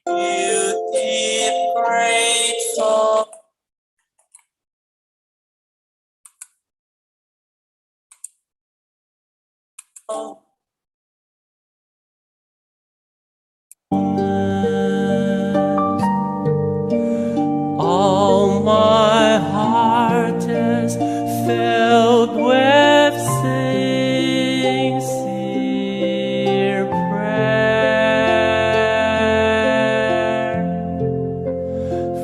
feel deep grateful. All my heart is filled with sincere prayer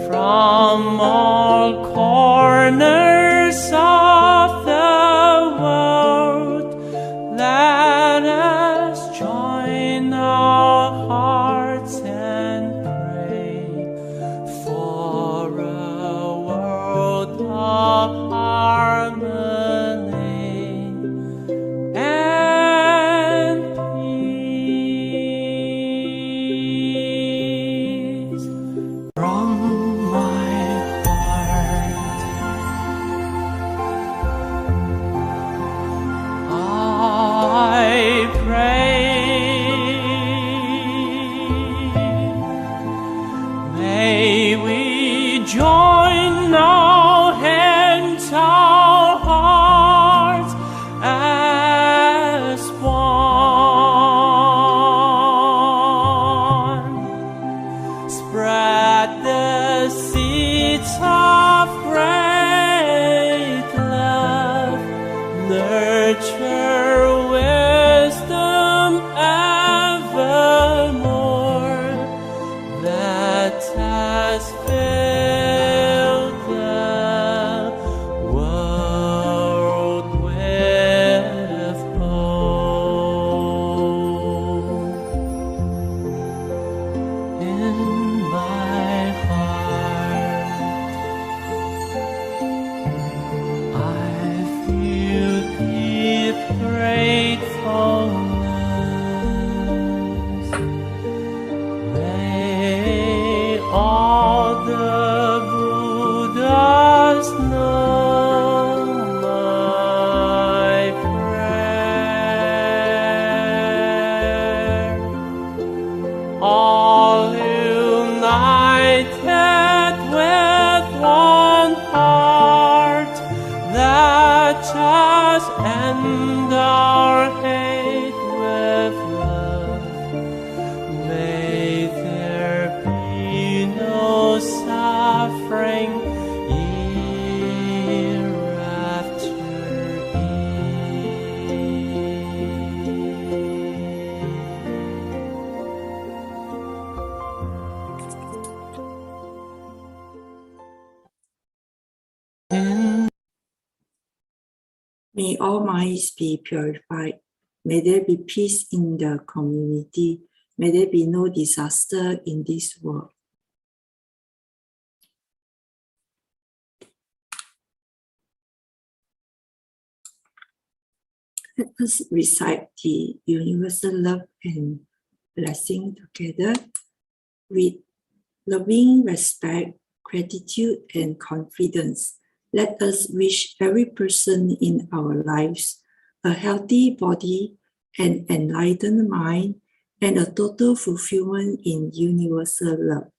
from all corners of the world. Let us join our hearts and pray for a world of harmony and peace. From my heart I pray. May we join our hands, our hearts as one. Spread the seeds of great love, nurture wisdom evermore. Let us fill the world with hope. In my heart I feel deep gratefulness. May all the Buddhas know my prayer. All united with one heart, let us end our hate with love. May there be no suffering hereafter. May all minds be purified. May there be peace in the community. May there be no disaster in this world. Let us recite the universal love and blessing together with loving respect, gratitude, and confidence. Let us wish every person in our lives a healthy body, an enlightened mind, and a total fulfillment in universal love.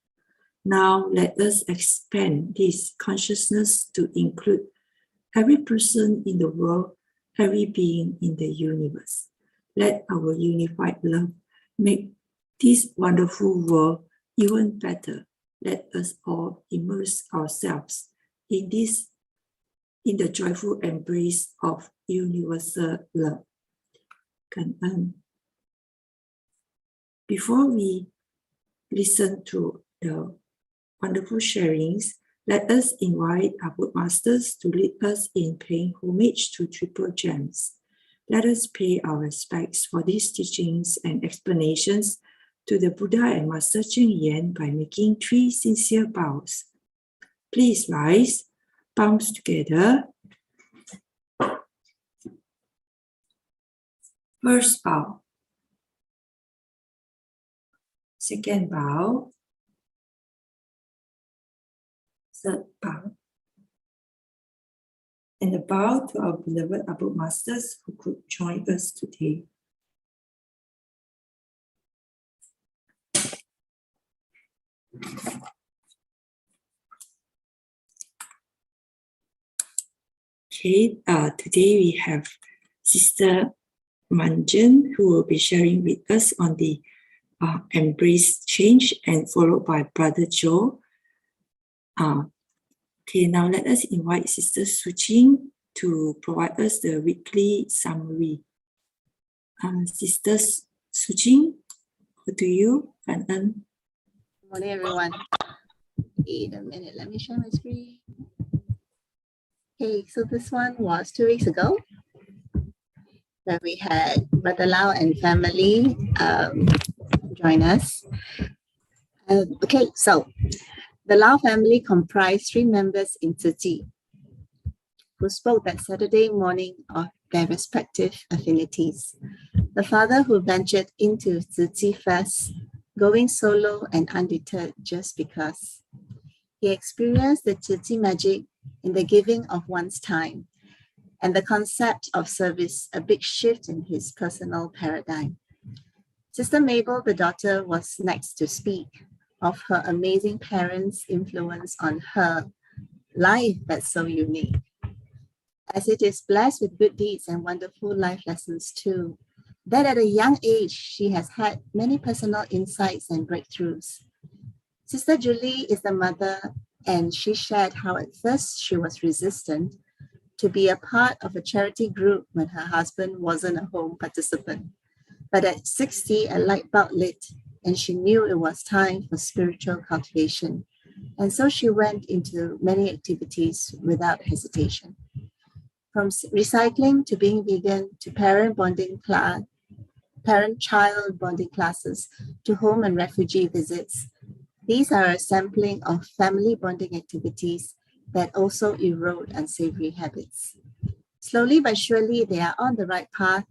Now let us expand this consciousness to include every person in the world, every being in the universe. Let our unified love make this wonderful world even better. Let us all immerse ourselves in the joyful embrace of universal love. Before we listen to the wonderful sharings, let us invite our Buddha Masters to lead us in paying homage to Triple Gems. Let us pay our respects for these teachings and explanations to the Buddha and Master Ching Yen by making 3 sincere bows. Please rise, palms together. First bow. Second bow. Third bow. And a bow to our beloved Buddha Masters who could join us today. Okay, today we have Sister Mun Jen, who will be sharing with us on the embrace change, and followed by Brother Joe. Okay, now let us invite Sister Ching to provide us the weekly summary. Sister Ching, over to you. Good morning, everyone. Wait a minute, let me share my screen. Okay, so this one was 2 weeks ago, where we had Brother Lau and family join us. Okay, so the Lau family comprised 3 members in Tzu Chi, who spoke that Saturday morning of their respective affinities. The father who ventured into Tzu Chi first, going solo and undeterred just because. He experienced the Tzu Chi magic in the giving of one's time, and the concept of service, a big shift in his personal paradigm. Sister Mabel, the daughter, was next to speak of her amazing parents' influence on her life that's so unique, as it is blessed with good deeds and wonderful life lessons too, that at a young age she has had many personal insights and breakthroughs. Sister Julie is the mother, and she shared how at first she was resistant to be a part of a charity group when her husband wasn't a home participant. But at 60, a light bulb lit, and she knew it was time for spiritual cultivation. And so she went into many activities without hesitation. From recycling to being vegan to parent-child bonding classes to home and refugee visits. These are a sampling of family bonding activities that also erode unsavory habits. Slowly but surely, they are on the right path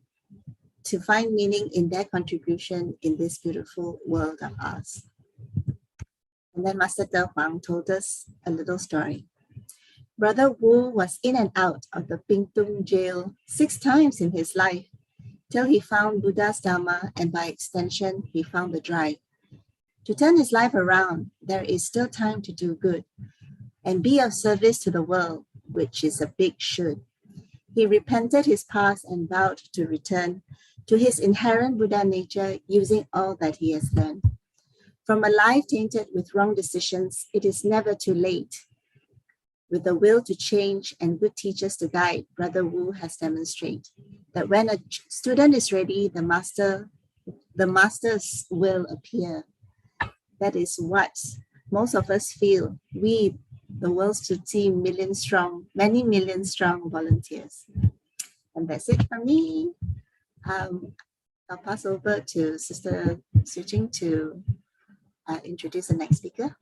to find meaning in their contribution in this beautiful world of ours. And then Master Joe Huang told us a little story. Brother Wu was in and out of the Pingtung jail 6 times in his life, till he found Buddha's Dharma, and by extension, he found the drive. To turn his life around, there is still time to do good and be of service to the world, which is a big should. He repented his past and vowed to return to his inherent Buddha nature using all that he has learned. From a life tainted with wrong decisions, it is never too late. With the will to change and good teachers to guide, Brother Wu has demonstrated that when a student is ready, the masters will appear. That is what most of us feel. We, the world's Tzu Chi many million strong volunteers. And that's it from me. I'll pass over to Sister Ching to introduce the next speaker.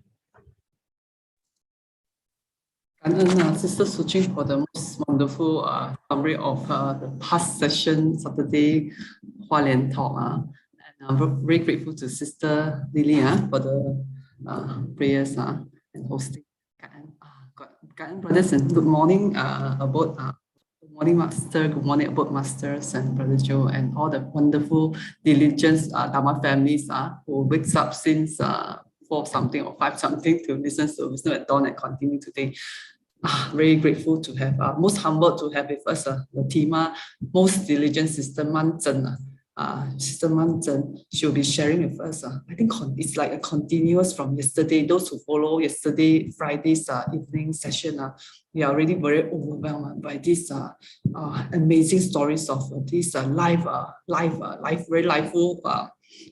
Sister Ching for the most wonderful summary of the past session, Saturday Hualien talk. And I'm very grateful to Sister Lily for the prayers and hosting. Brothers, and good morning good morning, Master. Good morning, Abode Masters and Brother Joe, and all the wonderful, diligent Dharma families who wakes up since 4 something or 5 something to listen to wisdom at dawn and continue today. Very grateful to have, most humbled to have with us the team, most diligent Sister Mun Jen. Sister Mun Jen, she'll be sharing with us. I think it's like a continuous from yesterday. Those who follow yesterday, Friday's evening session, we are already very overwhelmed by these amazing stories of these very liveful,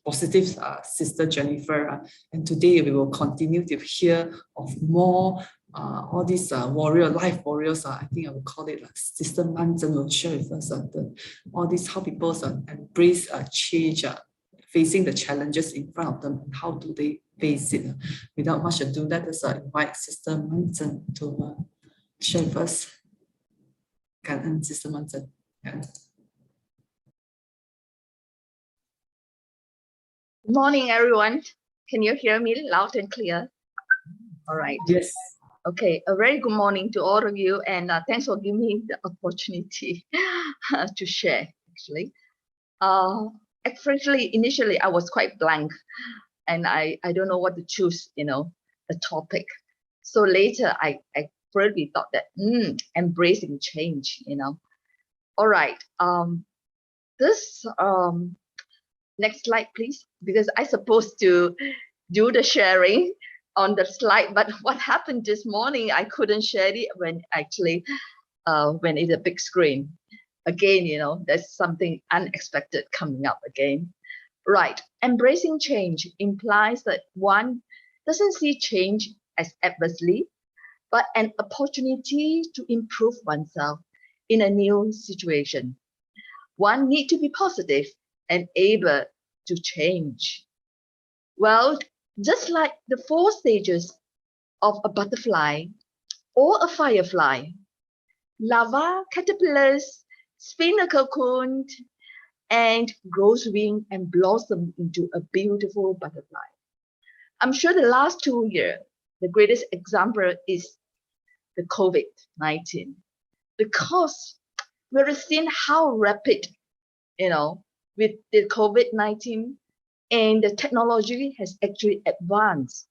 positive Sister Jennifer. And today we will continue to hear of more all these life warriors. I think I would call it Sister Mun Jen will share with us all these, how people embrace change, facing the challenges in front of them, and how do they face it. Without much ado, let us invite Sister Mun Jen to share with us. Sister Mun Jen. Good morning, everyone. Can you hear me loud and clear? All right. Yes. Okay, a very good morning to all of you, and thanks for giving me the opportunity to share, actually. Initially, I was quite blank. and I don't know what to choose, a topic. So later I probably thought that embracing change, All right. This next slide, please, because I supposed to do the sharing on the slide, but what happened this morning, I couldn't share it when it's a big screen. Again, there's something unexpected coming up again. Right. Embracing change implies that one doesn't see change as adversely, but an opportunity to improve oneself in a new situation. One needs to be positive and able to change. Well, just like the 4 stages of a butterfly or a firefly, larva, caterpillars, spin a cocoon, and grows wing and blossom into a beautiful butterfly. I'm sure the last 2 years, the greatest example is the COVID-19, because we're seeing how rapid, with the COVID-19, and the technology has actually advanced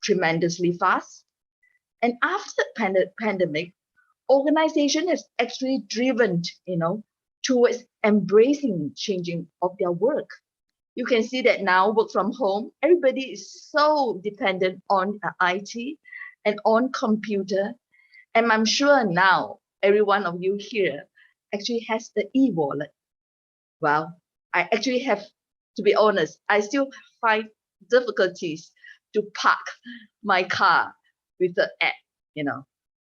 tremendously fast. And after the pandemic, organization has actually driven, towards embracing changing of their work. You can see that now work from home, everybody is so dependent on IT and on computer. And I'm sure now every one of you here actually has the e-wallet. Well, I actually have, to be honest, I still find difficulties to park my car with the app,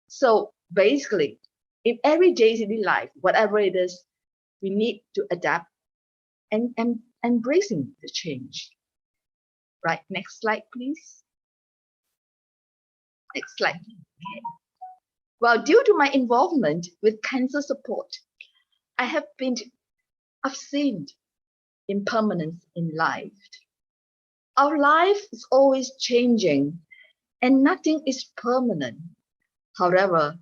So basically, in every daily life, whatever it is, we need to adapt and embracing the change. Right, next slide, please. Next slide. Okay. Well, due to my involvement with cancer support, I've seen impermanence in life. Our life is always changing and nothing is permanent. However,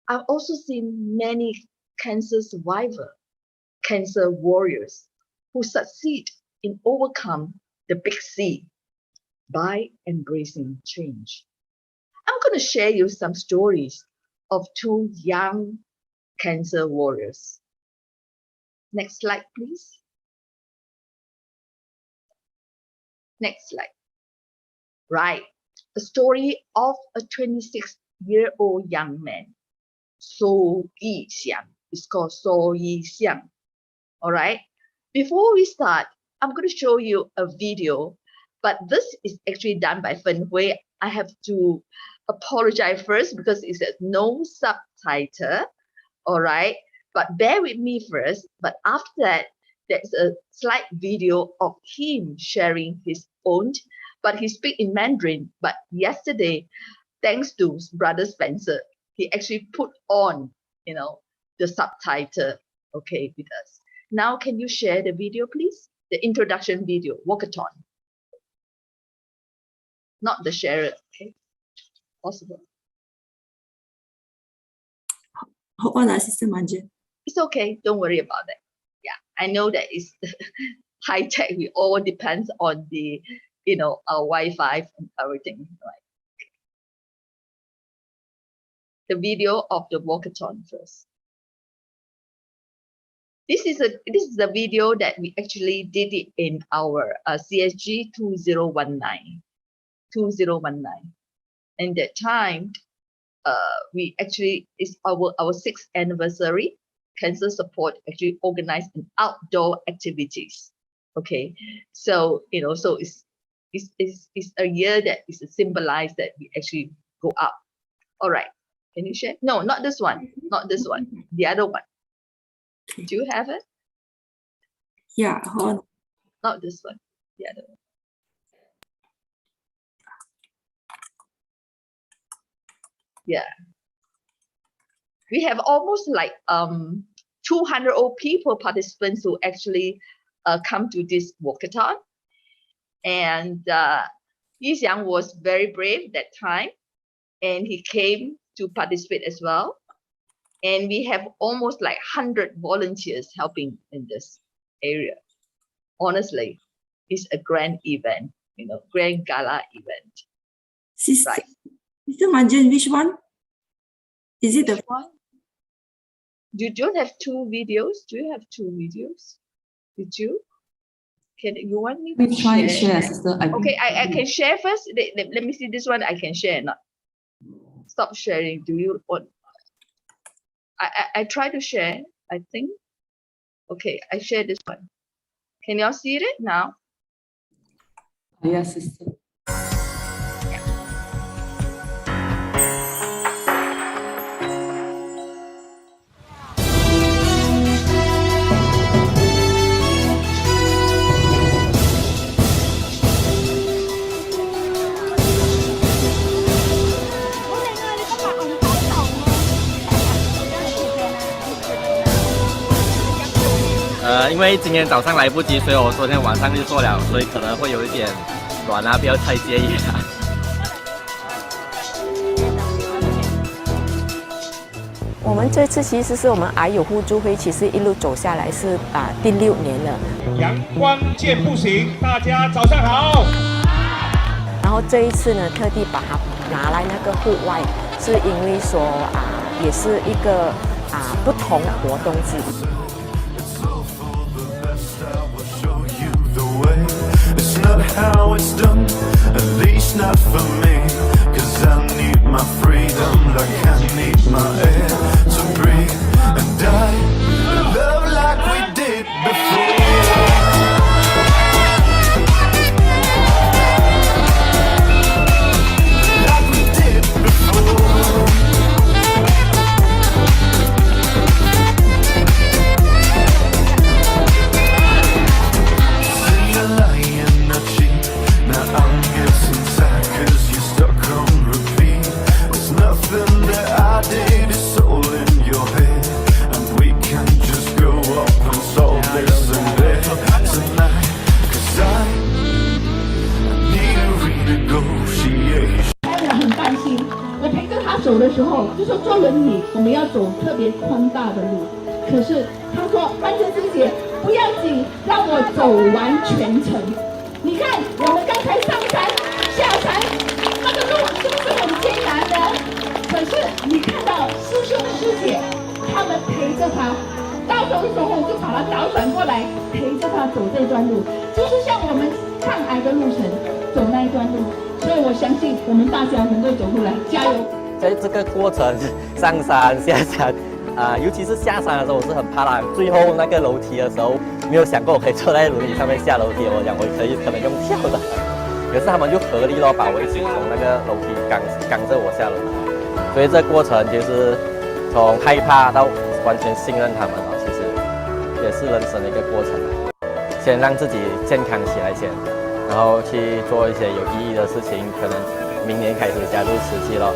I've also seen many cancer survivors, cancer warriors who succeed in overcome the big C by embracing change. I'm going to share you some stories of 2 young cancer warriors. Next slide, please. Next slide. Right, a story of a 26-year-old young man, So Yi-xiang. It's called So Yi-xiang. All right. Before we start, I'm going to show you a video, but this is actually done by Fen Hui. I have to apologize first because it says no subtitle. All right. But bear with me first. But after that, there's a slight video of him sharing his own, but he speaks in Mandarin. But yesterday, thanks to Brother Spencer, he actually put on, the subtitle, okay, with us. Now, can you share the video, please? The introduction video, walkathon. Not the sharer, okay? Possible. Hold on, Sister Mun Jen. It's okay, don't worry about that. Yeah, I know that it's high tech. We all depends on the, our Wi-Fi and everything, right? The video of the walkathon first. This is the video that we actually did it in our CSG 2019. And that time, we actually, it's our 6th anniversary. Cancer support actually organized an outdoor activities. Okay, so so it's a year that is symbolized that we actually go up. All right, can you share? No, not this one, not this one, the other one. Do you have it? Yeah, hold on. Not this one, the other one. Yeah. We have almost like 200 old people participants who actually come to this walkathon. And Yi Xiang was very brave that time, and he came to participate as well. And we have almost like 100 volunteers helping in this area. Honestly, it's a grand event, grand gala event. Sister, Right. Sister Mun Jen, which one? Is it the Which one? You don't have two videos? Do you have two videos? Did you? You want me to We try share? share, sister. Okay, I can share first. Let me see this one. I can share or not. Stop sharing. Do you want? I try to share. I think. Okay, I share this one. Can y'all see it now? Yes, sister. Ờ, 因为今天早上来不及，所以我昨天晚上就做了，所以可能会有一点软啊，不要太介意啊。我们这次其实是我们癌友互助会，其实一路走下来是第6年了。阳光健步行，大家早上好。然后这一次呢，特地把它拿来那个户外，是因为说也是一个不同的活动之一。 It's not how it's done, at least not for me. Cause I need my freedom like I need my air to breathe. And I love like we did before. Like we did before. See you lying a cheat. Now I'm guessing sad cause you're stuck on repeat. There's nothing that I did, it's all in your head. And we can just go up and solve this in bed tonight. Cause I need a renegotiation. 家人很担心，我陪着他走的时候，就说坐轮椅我们要走特别宽大的路。可是他说：“安珍师姐，不要紧，让我走完全程。”你看，我们刚才上山下山，那个路是不是很艰难的？可是你看到师兄师姐他们陪着他，到头的时候就把他倒转过来，陪着他走这段路，就是像我们抗癌的路程走那一段路。 所以我相信我们大家能够走出来，加油！在这个过程上山下山尤其是下山的时候，我是很怕啦。最后那个楼梯的时候，没有想过我可以坐在轮椅上面下楼梯。我讲我可能用跳的，可是他们就合力把我一起从那个楼梯赶着我下楼梯。所以这过程就是从害怕到完全信任他们其实也是人生的一个过程。先让自己健康起来先。 然后去做一些有意义的事情，可能明年开始加入慈济了，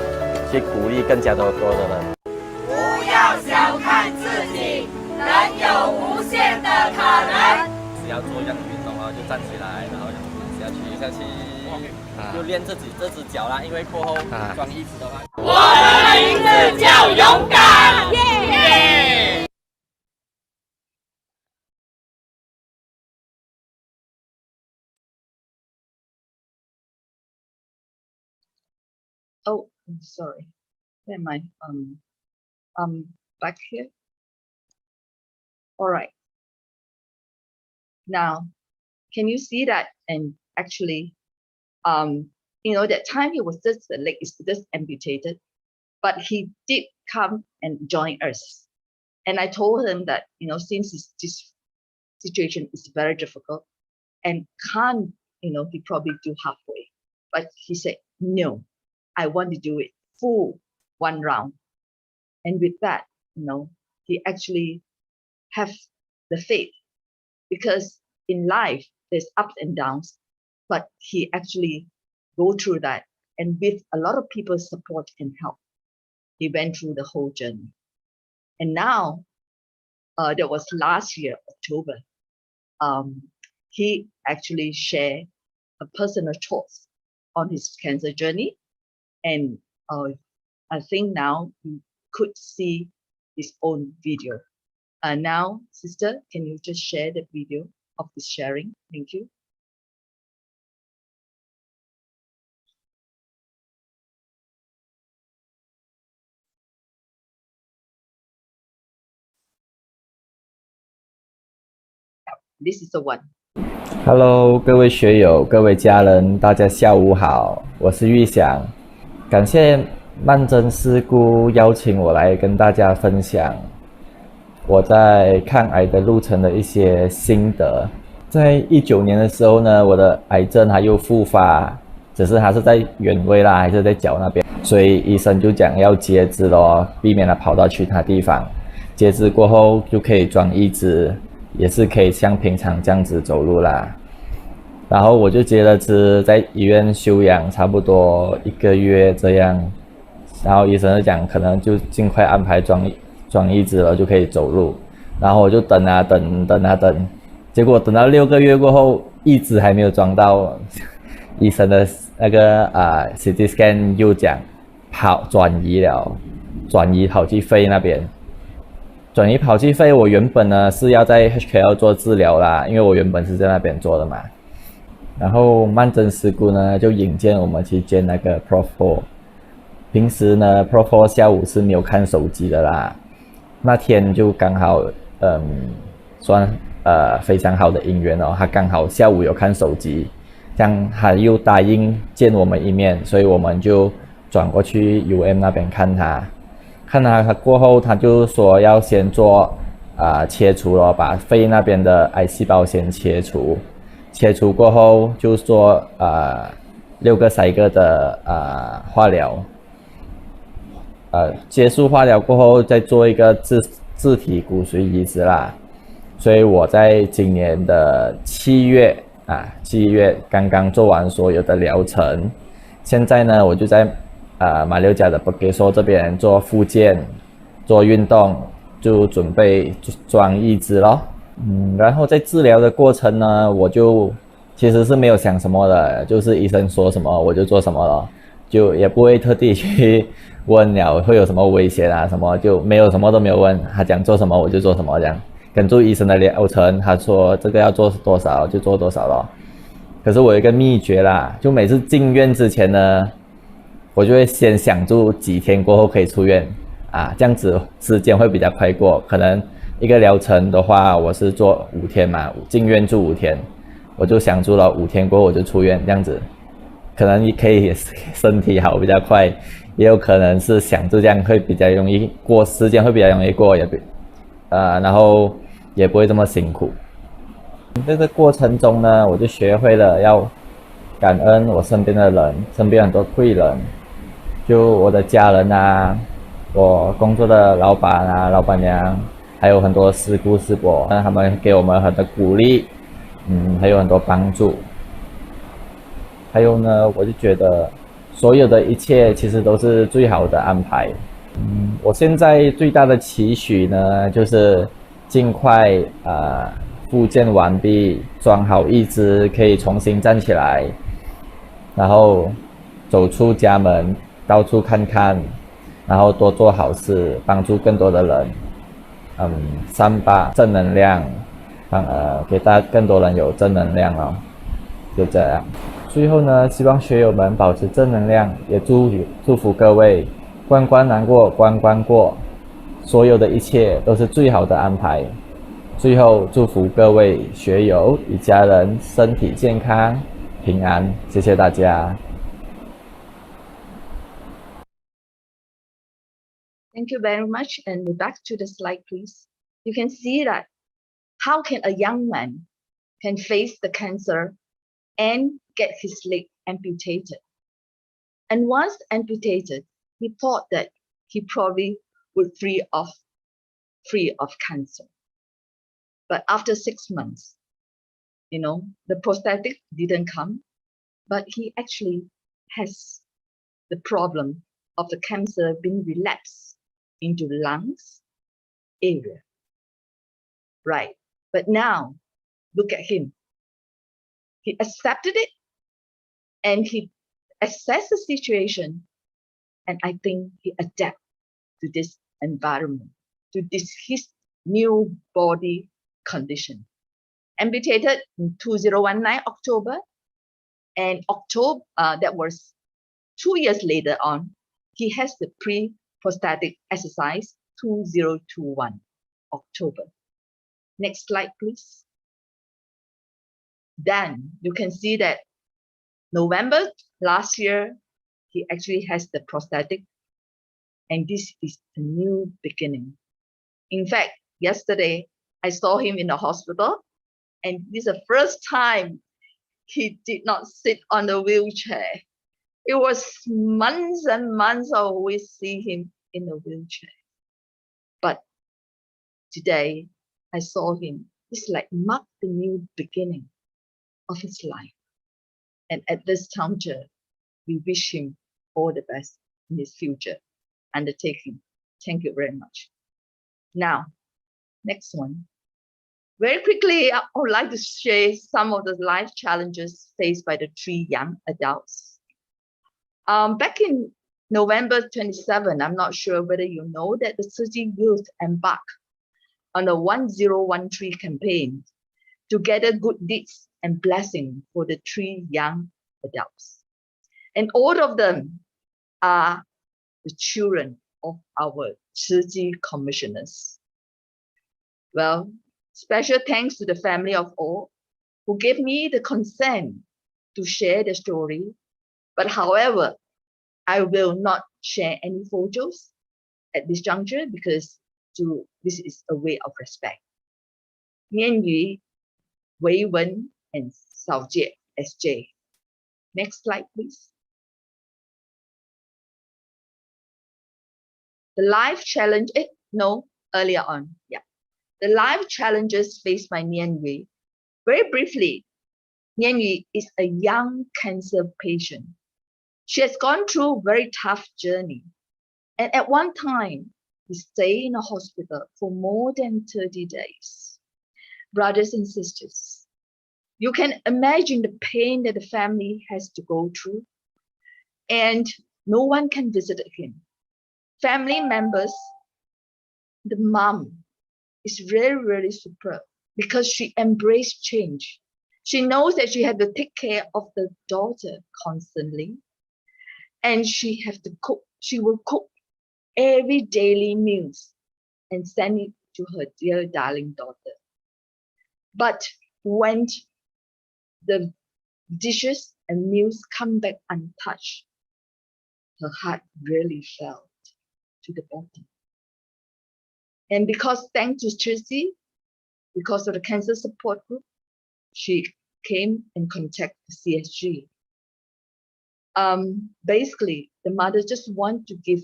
去鼓励更加多的人。不要小看自己，人有无限的可能。只要做一样的运动就站起来，然后下去，就练这只脚啦，因为过后装衣服的话。我的名字叫勇敢，耶！ Oh, I'm sorry. Where am I? Back here. All right. Now, can you see that? And actually, that time he was just the leg is just amputated, but he did come and join us. And I told him that since this situation is very difficult and can't he probably do halfway, but he said no. I want to do it full one round. And with that, he actually have the faith because in life, there's ups and downs, but he actually go through that. And with a lot of people's support and help, he went through the whole journey. And now, that was last year, October, he actually shared a personal thoughts on his cancer journey. And I think now you could see his own video. Now, sister, can you just share the video of this sharing? Thank you. This is the one. Hello， 各位学友、各位家人，大家下午好，我是玉祥，感谢曼珍师姑邀请我来跟大家分享我在抗癌的路程的一些心得。在19年的时候呢，我的癌症它又复发，只是它是在原位啦，还是在脚那边，所以医生就讲要截肢咯，避免它跑到其他地方。截肢过后就可以装义肢，也是可以像平常这样子走路啦。然后我就截了肢，在医院休养差不多1个月这样，然后医生就讲可能就尽快安排装义肢了，就可以走路。然后我就等啊等，结果等到6个月过后，义肢还没有装到，医生的那个CT scan 又讲转移跑去肺那边。转移跑去肺，我原本呢是要在 HKL 做治疗啦，因为我原本是在那边做的嘛。然后曼珍师姑呢就引荐我们去见那个 Prof 4。平时呢 Prof 4下午是没有看手机的啦，那天就刚好算非常好的姻缘哦，他刚好下午有看手机，这样他又答应见我们一面，所以我们就转过去 UM 那边看他。看他过后，他就说要先做切除咯，把肺那边的癌细胞先切除。切除过后就做6个cycle的化疗。结束化疗过后再做一个自体骨髓移植啦。所以我在今年的7月刚刚做完所有的疗程。现在呢我就在马六甲的布吉索这边做复健，做运动，就准备装义肢咯。然后在治疗的过程呢，我就其实是没有想什么的，就是医生说什么我就做什么了，就也不会特地去问了会有什么危险啊什么，就没有什么都没有问，他讲做什么我就做什么，这样跟住医生的疗程，他说这个要做多少就做多少咯。可是我有一个秘诀啦，就每次进院之前呢，我就会先想住几天过后可以出院这样子时间会比较快过。可能一个疗程的话，我是做5天嘛，进院住5天，我就想住了5天过后我就出院，这样子可能可以身体好比较快，也有可能是想住这样会比较容易过，时间会比较容易过，然后也不会这么辛苦。这个过程中呢，我就学会了要感恩我身边的人，身边很多贵人，就我的家人我工作的老板老板娘，还有很多师姑师伯，他们给我们很多鼓励，还有很多帮助。还有呢，我就觉得所有的一切其实都是最好的安排。我现在最大的期许呢，就是尽快复健完毕，装好义肢，可以重新站起来，然后走出家门，到处看看，然后多做好事，帮助更多的人，散发正能量，给大家更多人有正能量哦，就这样。最后呢，希望学友们保持正能量，也祝福各位关关难过关关过，所有的一切都是最好的安排。最后祝福各位学友与家人身体健康平安，谢谢大家。Thank you very much. And back to the slide, please. You can see that how can a young man can face the cancer and get his leg amputated. And once amputated, he thought that he probably would free of cancer. But after 6 months, the prosthetic didn't come, but he actually has the problem of the cancer being relapsed into lungs area. Right. But now, look at him. He accepted it and he assessed the situation. And I think he adapted to this environment, to his new body condition. Amputated in 2019 October, and that was 2 years later on, he has the pre-prosthetic exercise 2021 October. Next slide, please. then you can see that November last year, he actually has the prosthetic, and this is a new beginning. In fact, yesterday, I saw him in the hospital, and this is the first time he did not sit on the wheelchair. It was months and months I always see him in a wheelchair. But today, I saw him. It's like marked the new beginning of his life. And at this juncture, we wish him all the best in his future undertaking. Thank you very much. Now, next one. Very quickly, I would like to share some of the life challenges faced by the 3 young adults. Back in November 27, I'm not sure whether you know that the city youth embarked on a 1013 campaign to gather good deeds and blessing for the 3 young adults. And all of them are the children of our Ciji commissioners. Well, special thanks to the family of all who gave me the consent to share the story. But however, I will not share any photos at this juncture because this is a way of respect. Mian Yu, Wei Wen, and Sao Jie, SJ. Next slide, please. The life challenge, earlier on, yeah. The life challenges faced by Mian Yu. Very briefly, Mian Yu is a young cancer patient. She has gone through a very tough journey. And at one time, we stayed in a hospital for more than 30 days. Brothers and sisters, you can imagine the pain that the family has to go through. And no one can visit him. Family members, the mom is really, really superb because she embraced change. She knows that she had to take care of the daughter constantly. And she have to cook. She will cook every daily meals and send it to her dear darling daughter. But when the dishes and meals come back untouched, her heart really fell to the bottom. And because thanks to Tracy, because of the cancer support group, she came and contacted CSG. Basically, the mother just want to give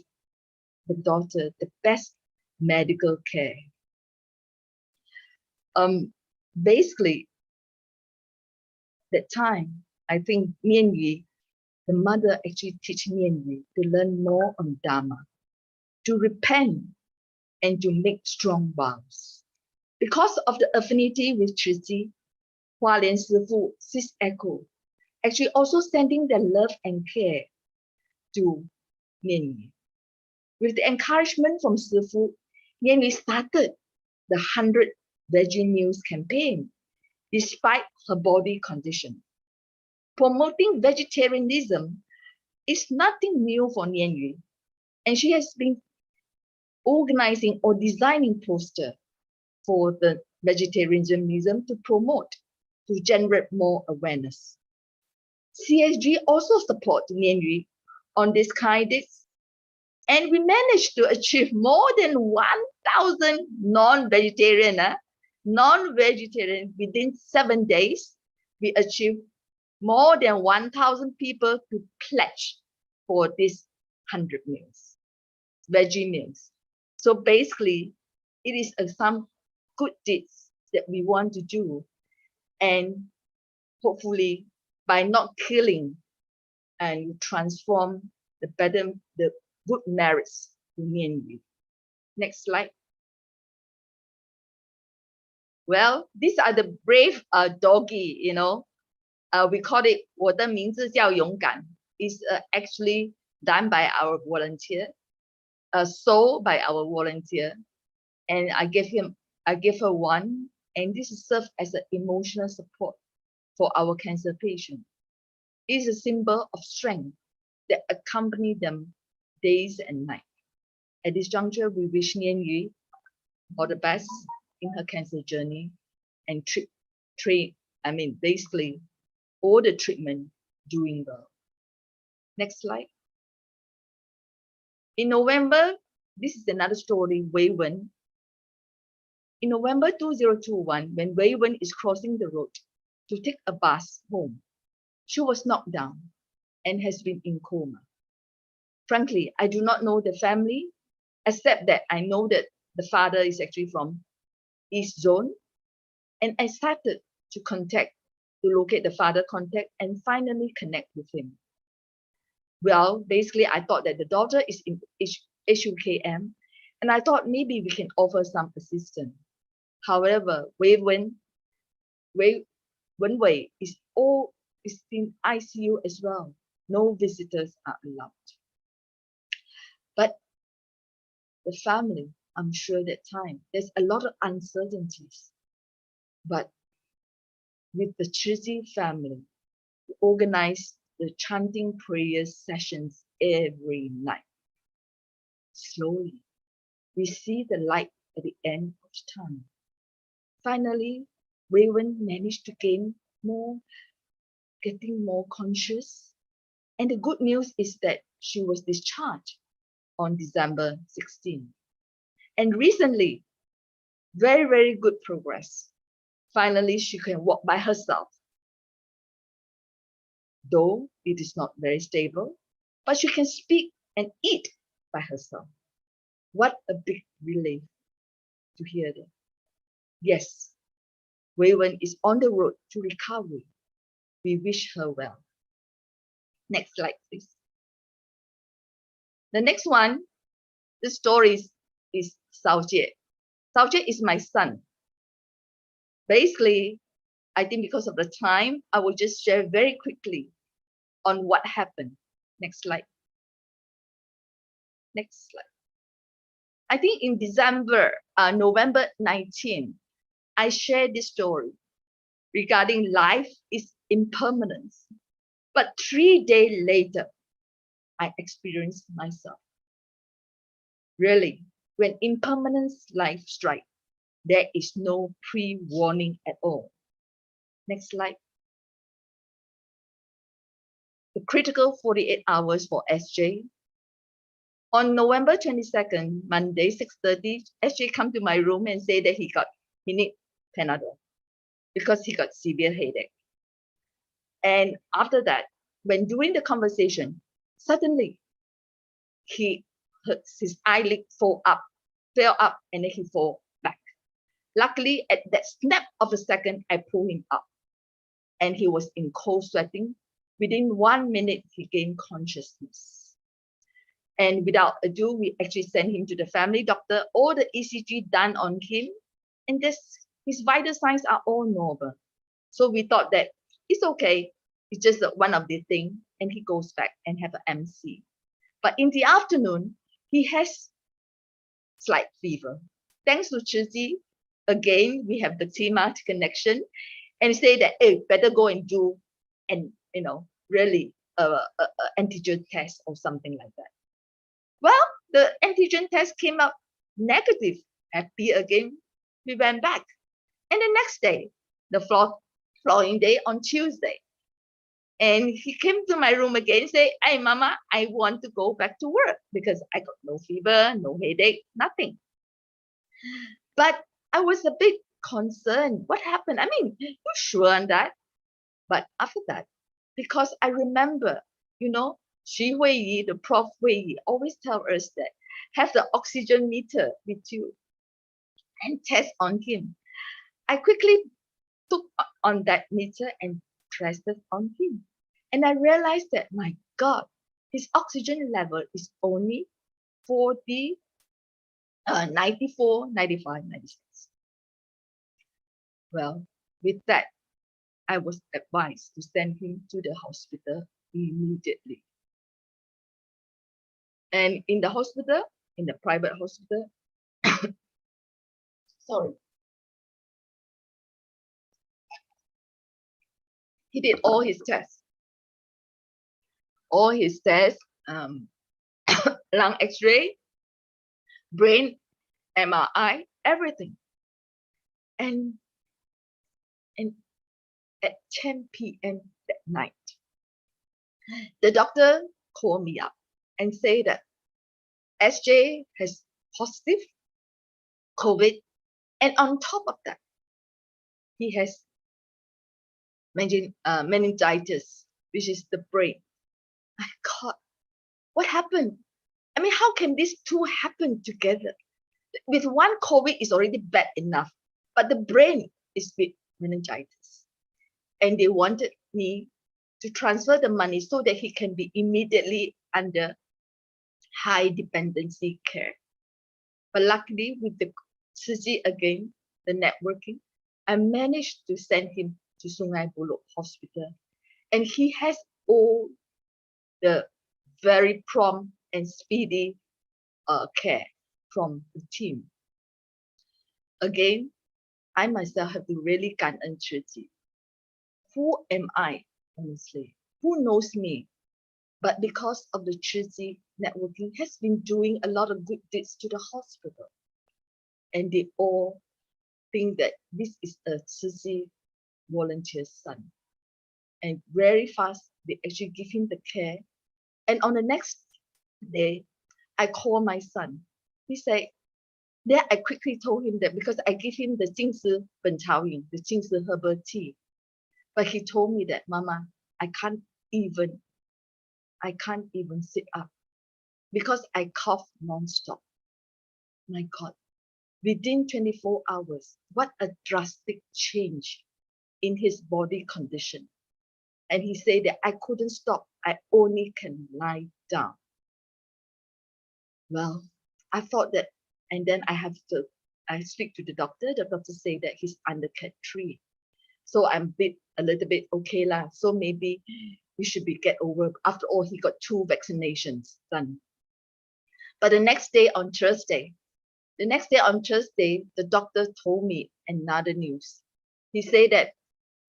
the daughter the best medical care. Basically, that time, I think Mian Yu, the mother actually teach Mian Yu to learn more on Dharma, to repent and to make strong vows. Because of the affinity with Tracy, Hualien Sifu, Sis Echo, actually also sending their love and care to Mian Yu. With the encouragement from Sifu, Mian Yu started the 100 Veggie Meals campaign, despite her body condition. Promoting vegetarianism is nothing new for Mian Yu, and she has been organizing or designing posters for the vegetarianism to promote, to generate more awareness. CSG also support Mian Yu on this kind of days, and we managed to achieve more than 1,000 non-vegetarian within 7 days. We achieved more than 1,000 people to pledge for this 100 meals, veggie meals. So basically, it is some good deeds that we want to do, and hopefully by not killing and transform the good merits to Mian Yu. Next slide. Well, these are the brave doggy, we call it 我的名字叫勇敢. It's actually done by our volunteer, sold by our volunteer. And I gave her one, and this serves as an emotional support for our cancer patient. It's a symbol of strength that accompany them days and nights. At this juncture, we wish Mian Yu all the best in her cancer journey and I mean, basically, all the treatment doing well. Next slide. In November, this is another story, Wei Wen. In November 2021, when Wei Wen is crossing the road to take a bus home, she was knocked down and has been in coma. Frankly, I do not know the family, except that I know that the father is actually from East Zone. And I started to locate the father contact and finally connect with him. Well, basically, I thought that the daughter is in HUKM, and I thought maybe we can offer some assistance. However, Wei Wen is in ICU as well. No visitors are allowed. But the family, I'm sure that time, there's a lot of uncertainties. But with the Chizzy family, we organized the chanting prayers sessions every night. Slowly, we see the light at the end of tunnel. Finally, Wei Wen managed to getting more conscious. And the good news is that she was discharged on December 16. And recently, very, very good progress. Finally, she can walk by herself. Though it is not very stable, but she can speak and eat by herself. What a big relief to hear that. Yes, Wei Wen is on the road to recovery. We wish her well. Next slide, please. The next one, the story is Sao Jie. Sao Jie is my son. Basically, I think because of the time, I will just share very quickly on what happened. Next slide. Next slide. I think in November 19, I shared this story regarding life is impermanence. But 3 days later, I experienced myself. Really, when impermanence life strikes, there is no pre-warning at all. Next slide. The critical 48 hours for SJ. On November 22nd, Monday, 6:30, SJ come to my room and say that he need Panadol because he got severe headache. And after that, when doing the conversation, suddenly his eyelid fell up, and then he fall back. Luckily, at that snap of a second, I pulled him up, and he was in cold sweating. Within 1 minute, he gained consciousness. And without ado, we actually sent him to the family doctor. All the ECG done on him, and his vital signs are all normal. So we thought that it's okay. It's just one of the things, and he goes back and have an MC. But in the afternoon, he has slight fever. Thanks to Chizzy, again, we have the Tima connection, and say that, hey, better go and do really antigen test or something like that. Well, the antigen test came up negative. Happy again, we went back. And the next day, the following day on Tuesday, and he came to my room again and say, hey, Mama, I want to go back to work because I got no fever, no headache, nothing. But I was a bit concerned. What happened? I mean, you sure on that? But after that, because I remember, Xu Huiyi, the Prof Huiyi, always tell us that have the oxygen meter with you and test on him. I quickly took on that meter and pressed it on him. And I realized that, my God, his oxygen level is only 40, 94, 95, 96. Well, with that, I was advised to send him to the hospital immediately. And in the hospital, in the private hospital, sorry, he did all his tests. All his tests, lung x-ray, brain MRI, everything. And at 10 p.m. that night. The doctor called me up and said that SJ has positive COVID, and on top of that, he has meningitis, which is the brain. My God, what happened? I mean, how can these two happen together? With one COVID is already bad enough, but the brain is with meningitis. And they wanted me to transfer the money so that he can be immediately under high dependency care. But luckily, with the Sisi again, the networking, I managed to send him to Sungai Buloh Hospital. And he has all the very prompt and speedy care from the team. Again, I myself have to really 感恩自己. Who am I, honestly? Who knows me? But because of the Chiji networking, has been doing a lot of good deeds to the hospital. And they all think that this is a Chiji volunteer's son. And very fast, they actually give him the care. And on the next day, I call my son. He said, then I quickly told him that because I give him the Jingsi Bentawing, the Jingsi herbal tea. But he told me that, Mama, I can't even sit up because I cough nonstop. My God, within 24 hours, what a drastic change in his body condition. And he said that I couldn't stop. I only can lie down. Well, I thought that, and then I speak to the doctor. The doctor said that he's under Cat 3. So I'm a little bit okay lah. So maybe we should get over. After all, he got 2 vaccinations done. But the next day on Thursday, the doctor told me another news. He said that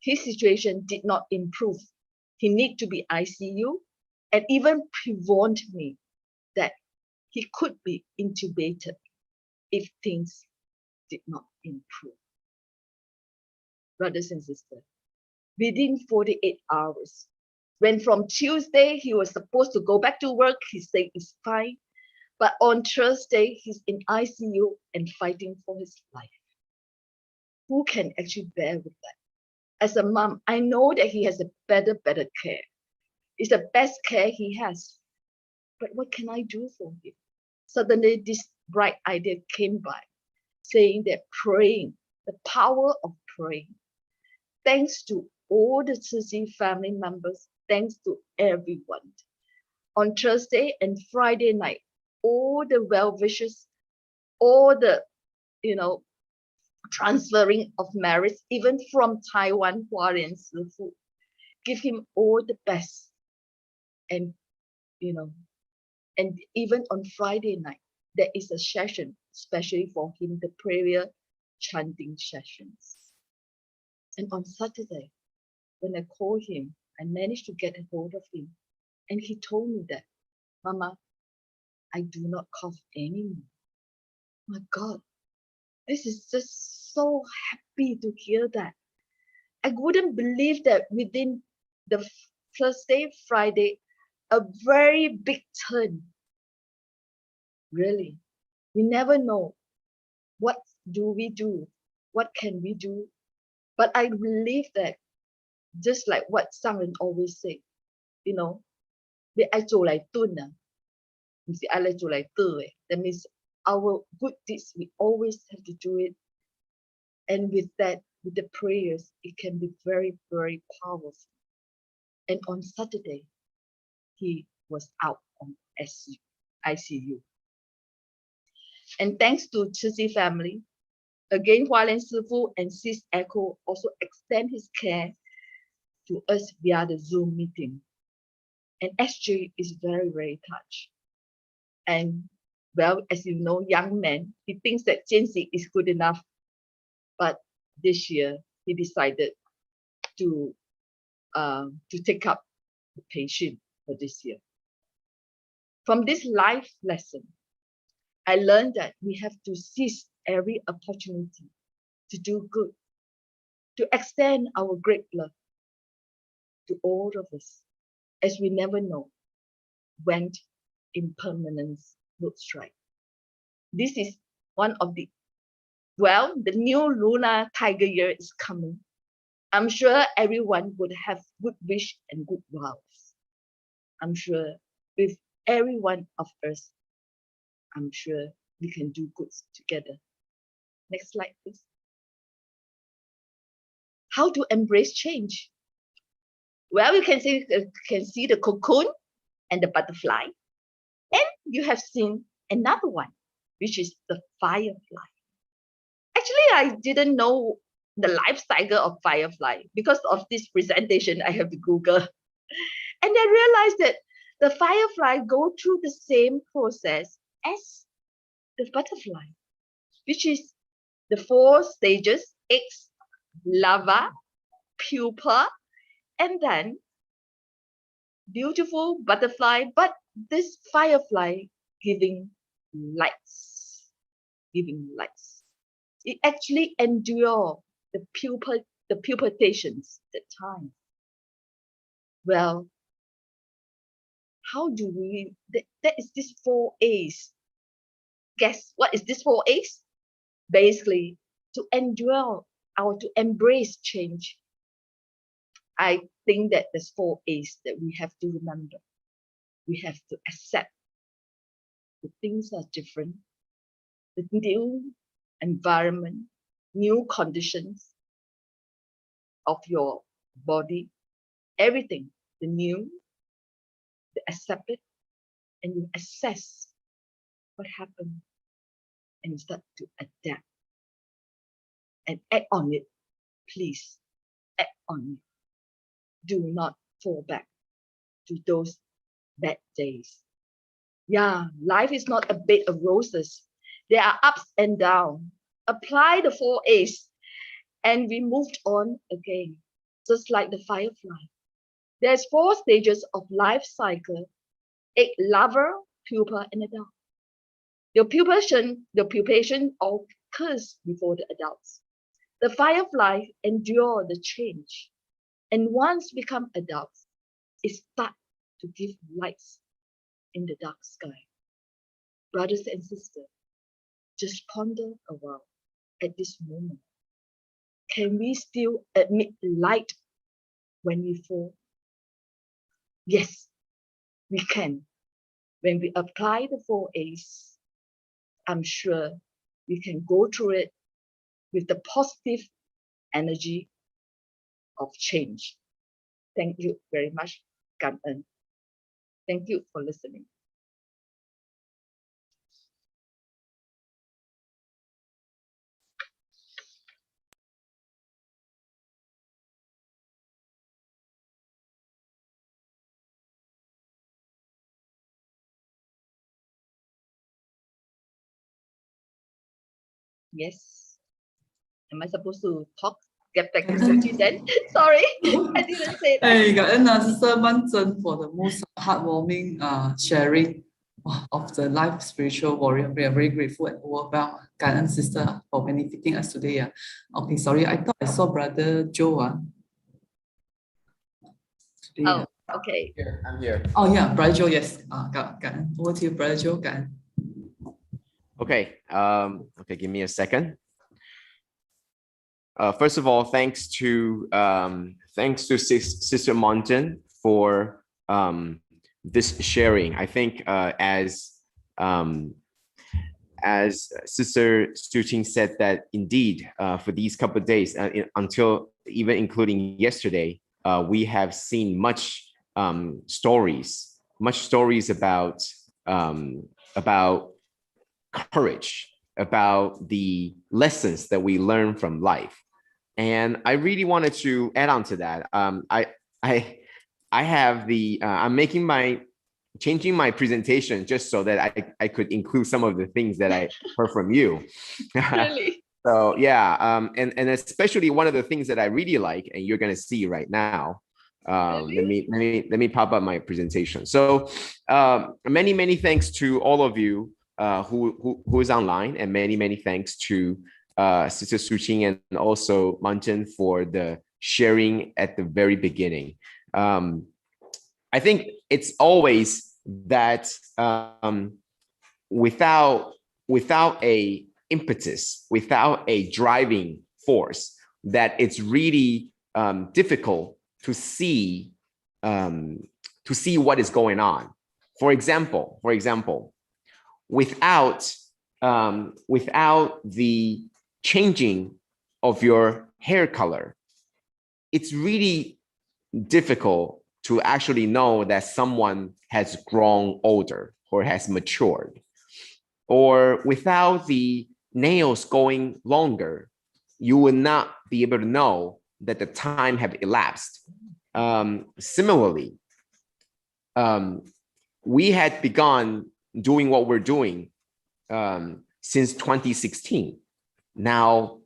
his situation did not improve. He need to be ICU, and even pre-warned me that he could be intubated if things did not improve. Brothers and sisters, within 48 hours, when from Tuesday he was supposed to go back to work, he said it's fine. But on Thursday, he's in ICU and fighting for his life. Who can actually bear with that? As a mom, I know that he has a better care. It's the best care he has. But what can I do for him? Suddenly, this bright idea came by, saying that praying, the power of praying, thanks to all the Sisi family members, thanks to everyone. On Thursday and Friday night, all the well-wishers, all the, transferring of merits, even from Taiwan, Hualien Dharma, give him all the best. And, and even on Friday night, there is a session, especially for him, the prayer chanting sessions. And on Saturday, when I called him, I managed to get a hold of him. And he told me that, Mama, I do not cough anymore. My God, this is just so happy to hear that. I wouldn't believe that within the Thursday, Friday, a very big turn. Really, we never know. What do we do? What can we do? But I believe that just like what Sangren always say, they ai做来炖啊，不是爱来做来得诶。That means our good deeds, we always have to do it. And with that, with the prayers, it can be very, very powerful. And on Saturday, he was out on ICU. And thanks to Chiji family, again, Hualien Sifu and Sis Echo also extend his care to us via the Zoom meeting. And SJ is very, very touched. And well, as you know, young man, he thinks that Jianxi is good enough. But this year, he decided to take up the patient for this year. From this life lesson, I learned that we have to seize every opportunity to do good, to extend our great love to all of us, as we never know when impermanence will strike. This is one of the, well, the new lunar tiger year is coming. I'm sure everyone would have good wish and good vows. I'm sure with every one of us, I'm sure we can do good together. Next slide, please. How to embrace change? Well, you can see the cocoon and the butterfly. And you have seen another one, which is the firefly. Actually, I didn't know the life cycle of firefly. Because of this presentation, I have to Google. And I realized that the firefly go through the same process as the butterfly, which is the 4 stages: eggs, larva, pupa, and then beautiful butterfly. But this firefly giving lights. It actually endure the pupatations, the time. Well, how do we, that is this 4 A's. Guess what is this 4 A's? Basically, to endure or to embrace change. I think that there's 4 A's that we have to remember. We have to accept the things are different, the new environment, new conditions of your body, everything, the new, the accept it, and you assess what happened and start to adapt and act on it. Please act on it. Do not fall back to those bad days. Yeah, life is not a bed of roses. There are ups and downs. Apply the 4 A's and we moved on again, just like the firefly. There's 4 stages of life cycle: egg, larva, pupa, and adult. The pupation occurs before the adults. The firefly endure the change, and once become adults, it start to give lights in the dark sky. Brothers and sisters, just ponder a while at this moment. Can we still admit light when we fall? Yes, we can. When we apply the 4 A's, I'm sure we can go through it with the positive energy of change. Thank you very much, Gan En. Thank you for listening. Yes. Am I supposed to talk? Get back to Suji then? Sorry, I didn't say that. Hey, Sister Mun Jen for the most heartwarming sharing of the life spiritual warrior. We are very grateful and overwhelmed. Gan En Sister for benefiting us today. Okay, sorry, I thought I saw Brother Joe. Today, Oh, okay. Here, I'm here. Oh yeah, Brother Joe, yes. Gan En. Over to you, Brother Joe. Gan En. Okay, okay, give me a second. First of all, thanks to Sister Mun Jen for this sharing. I think as Sister Ching said, that indeed for these couple of days, until even including yesterday, we have seen much stories about courage, about the lessons that we learn from life. And I really wanted to add on to that. I have I'm changing my presentation just so that I could include some of the things that I heard from you. Really? So yeah, and especially one of the things that I really like, and you're gonna see right now. Really? Let me pop up my presentation. So many thanks to all of you who is online, and many thanks to Sister Ching and also Mun Jen for the sharing at the very beginning. I think it's always that without a impetus, without a driving force, that it's really difficult to see what is going on. For example, without the changing of your hair color, it's really difficult to actually know that someone has grown older or has matured. Or without the nails going longer, you will not be able to know that the time have elapsed. Similarly, we had begun doing what we're doing since 2016. Now,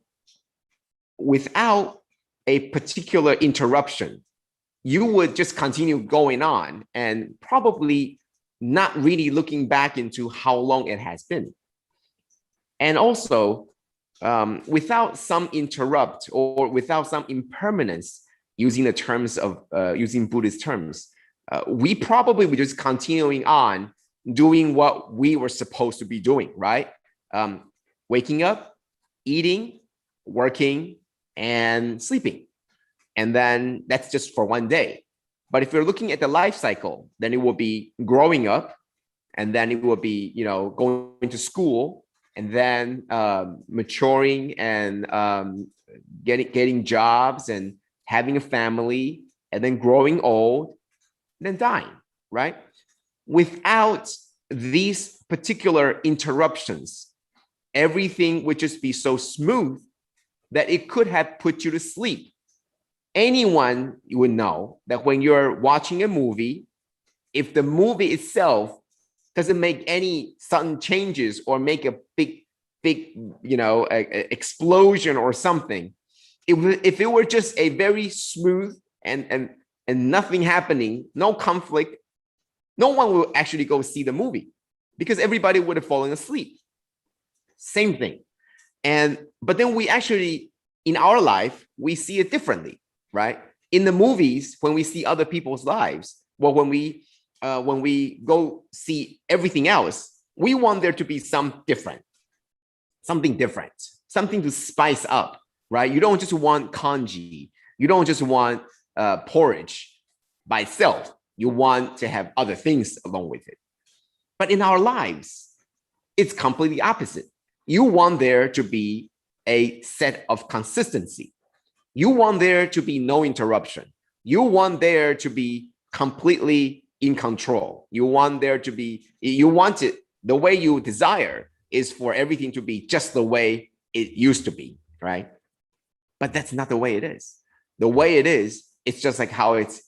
without a particular interruption, you would just continue going on and probably not really looking back into how long it has been. And also, without some interrupt or without some impermanence, using the terms of using Buddhist terms, we probably were just continuing on doing what we were supposed to be doing, right? Waking up, eating, working, and sleeping. And then that's just for one day. But if you're looking at the life cycle, then it will be growing up, and then it will be, going to school, and then maturing and getting jobs and having a family, and then growing old, then dying, right? Without these particular interruptions, everything would just be so smooth that it could have put you to sleep. Anyone would know that when you're watching a movie, if the movie itself doesn't make any sudden changes or make a big, explosion or something, if it were just a very smooth and nothing happening, no conflict, no one will actually go see the movie because everybody would have fallen asleep. Same thing. But then we actually, in our life, we see it differently, right? In the movies, when we see other people's lives, well, when we go see everything else, we want there to be something different, something to spice up, right? You don't just want congee. You don't just want porridge by itself. You want to have other things along with it. But in our lives, it's completely opposite. You want there to be a set of consistency. You want there to be no interruption. You want there to be completely in control. You want it, the way you desire is for everything to be just the way it used to be, right? But that's not the way it is. The way it is, it's just like how it's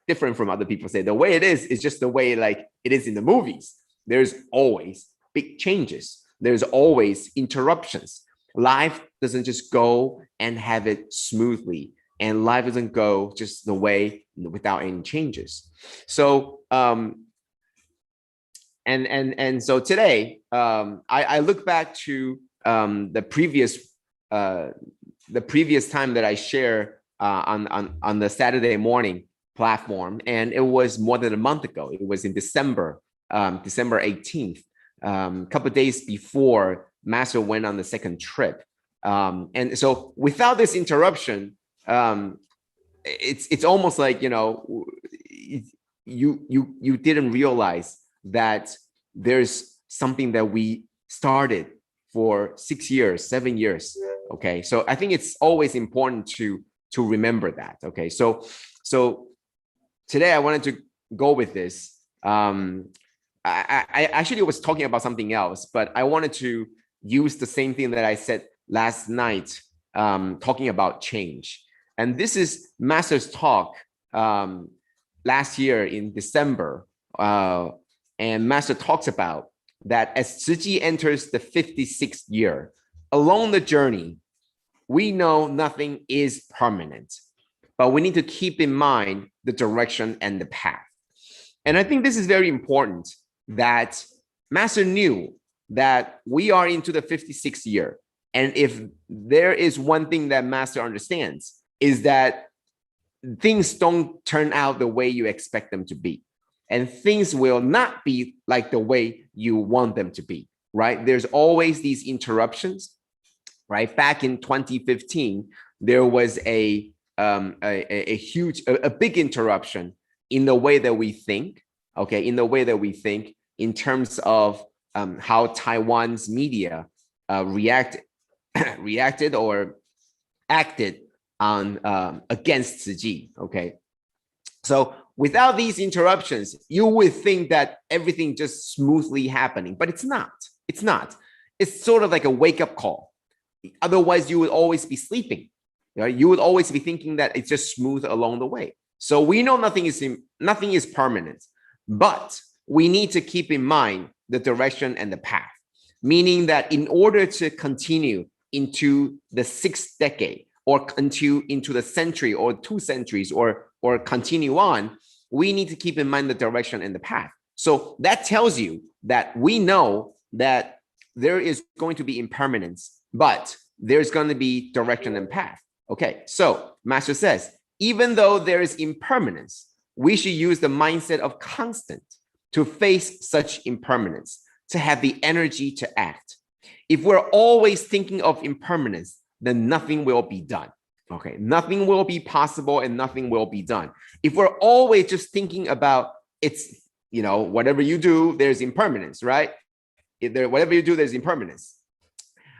different from other people say. The way it is just the way like it is in the movies. There's always big changes. There's always interruptions. Life doesn't just go and have it smoothly, and life doesn't go just the way without any changes. So so today I look back to the previous time that I share on the Saturday morning platform, and it was more than a month ago. It was in December 18th, a couple of days before Master went on the second trip. And so without this interruption, it's almost like, you didn't realize that there's something that we started for 6 years, 7 years. Okay. So I think it's always important to remember that. Okay. So today I wanted to go with this. I actually was talking about something else, but I wanted to use the same thing that I said last night, talking about change. And this is Master's talk last year in December. And Master talks about that as Tzu Chi enters the 56th year, along the journey, we know nothing is permanent, but we need to keep in mind the direction and the path. And I think this is very important, that Master knew that we are into the 56th year. And if there is one thing that Master understands, is that things don't turn out the way you expect them to be. And things will not be like the way you want them to be, right? There's always these interruptions, right? Back in 2015, there was a big interruption in the way that we think, okay? In the way that we think in terms of how Taiwan's media reacted or acted on against Tzu Chi, okay? So without these interruptions, you would think that everything just smoothly happening, but it's not. It's not. It's sort of like a wake-up call. Otherwise, you would always be sleeping. Right? You would always be thinking that it's just smooth along the way. So we know nothing is permanent, but we need to keep in mind the direction and the path, meaning that in order to continue into the 6th decade or into the century or 2 centuries or continue on, we need to keep in mind the direction and the path. So that tells you that we know that there is going to be impermanence, but there's going to be direction and path. Okay, so Master says, even though there is impermanence, we should use the mindset of constant to face such impermanence, to have the energy to act. If we're always thinking of impermanence, then nothing will be done. Okay, nothing will be possible and nothing will be done. If we're always just thinking about it's, whatever you do, there's impermanence, right? Whatever you do, there's impermanence.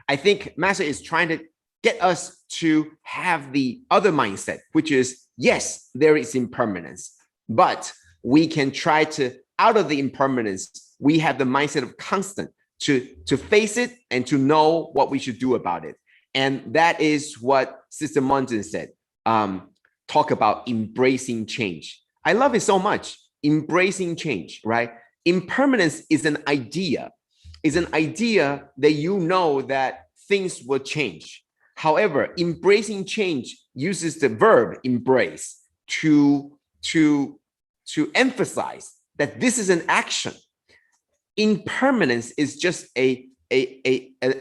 I think Master is trying to get us to have the other mindset, which is, yes, there is impermanence, but we can try to, out of the impermanence, we have the mindset of constant to face it and to know what we should do about it. And that is what Sister Mun Jen said, talk about embracing change. I love it so much, embracing change, right? Impermanence is an idea. It's an idea that you know that things will change. However, embracing change uses the verb embrace to emphasize that this is an action. Impermanence is just a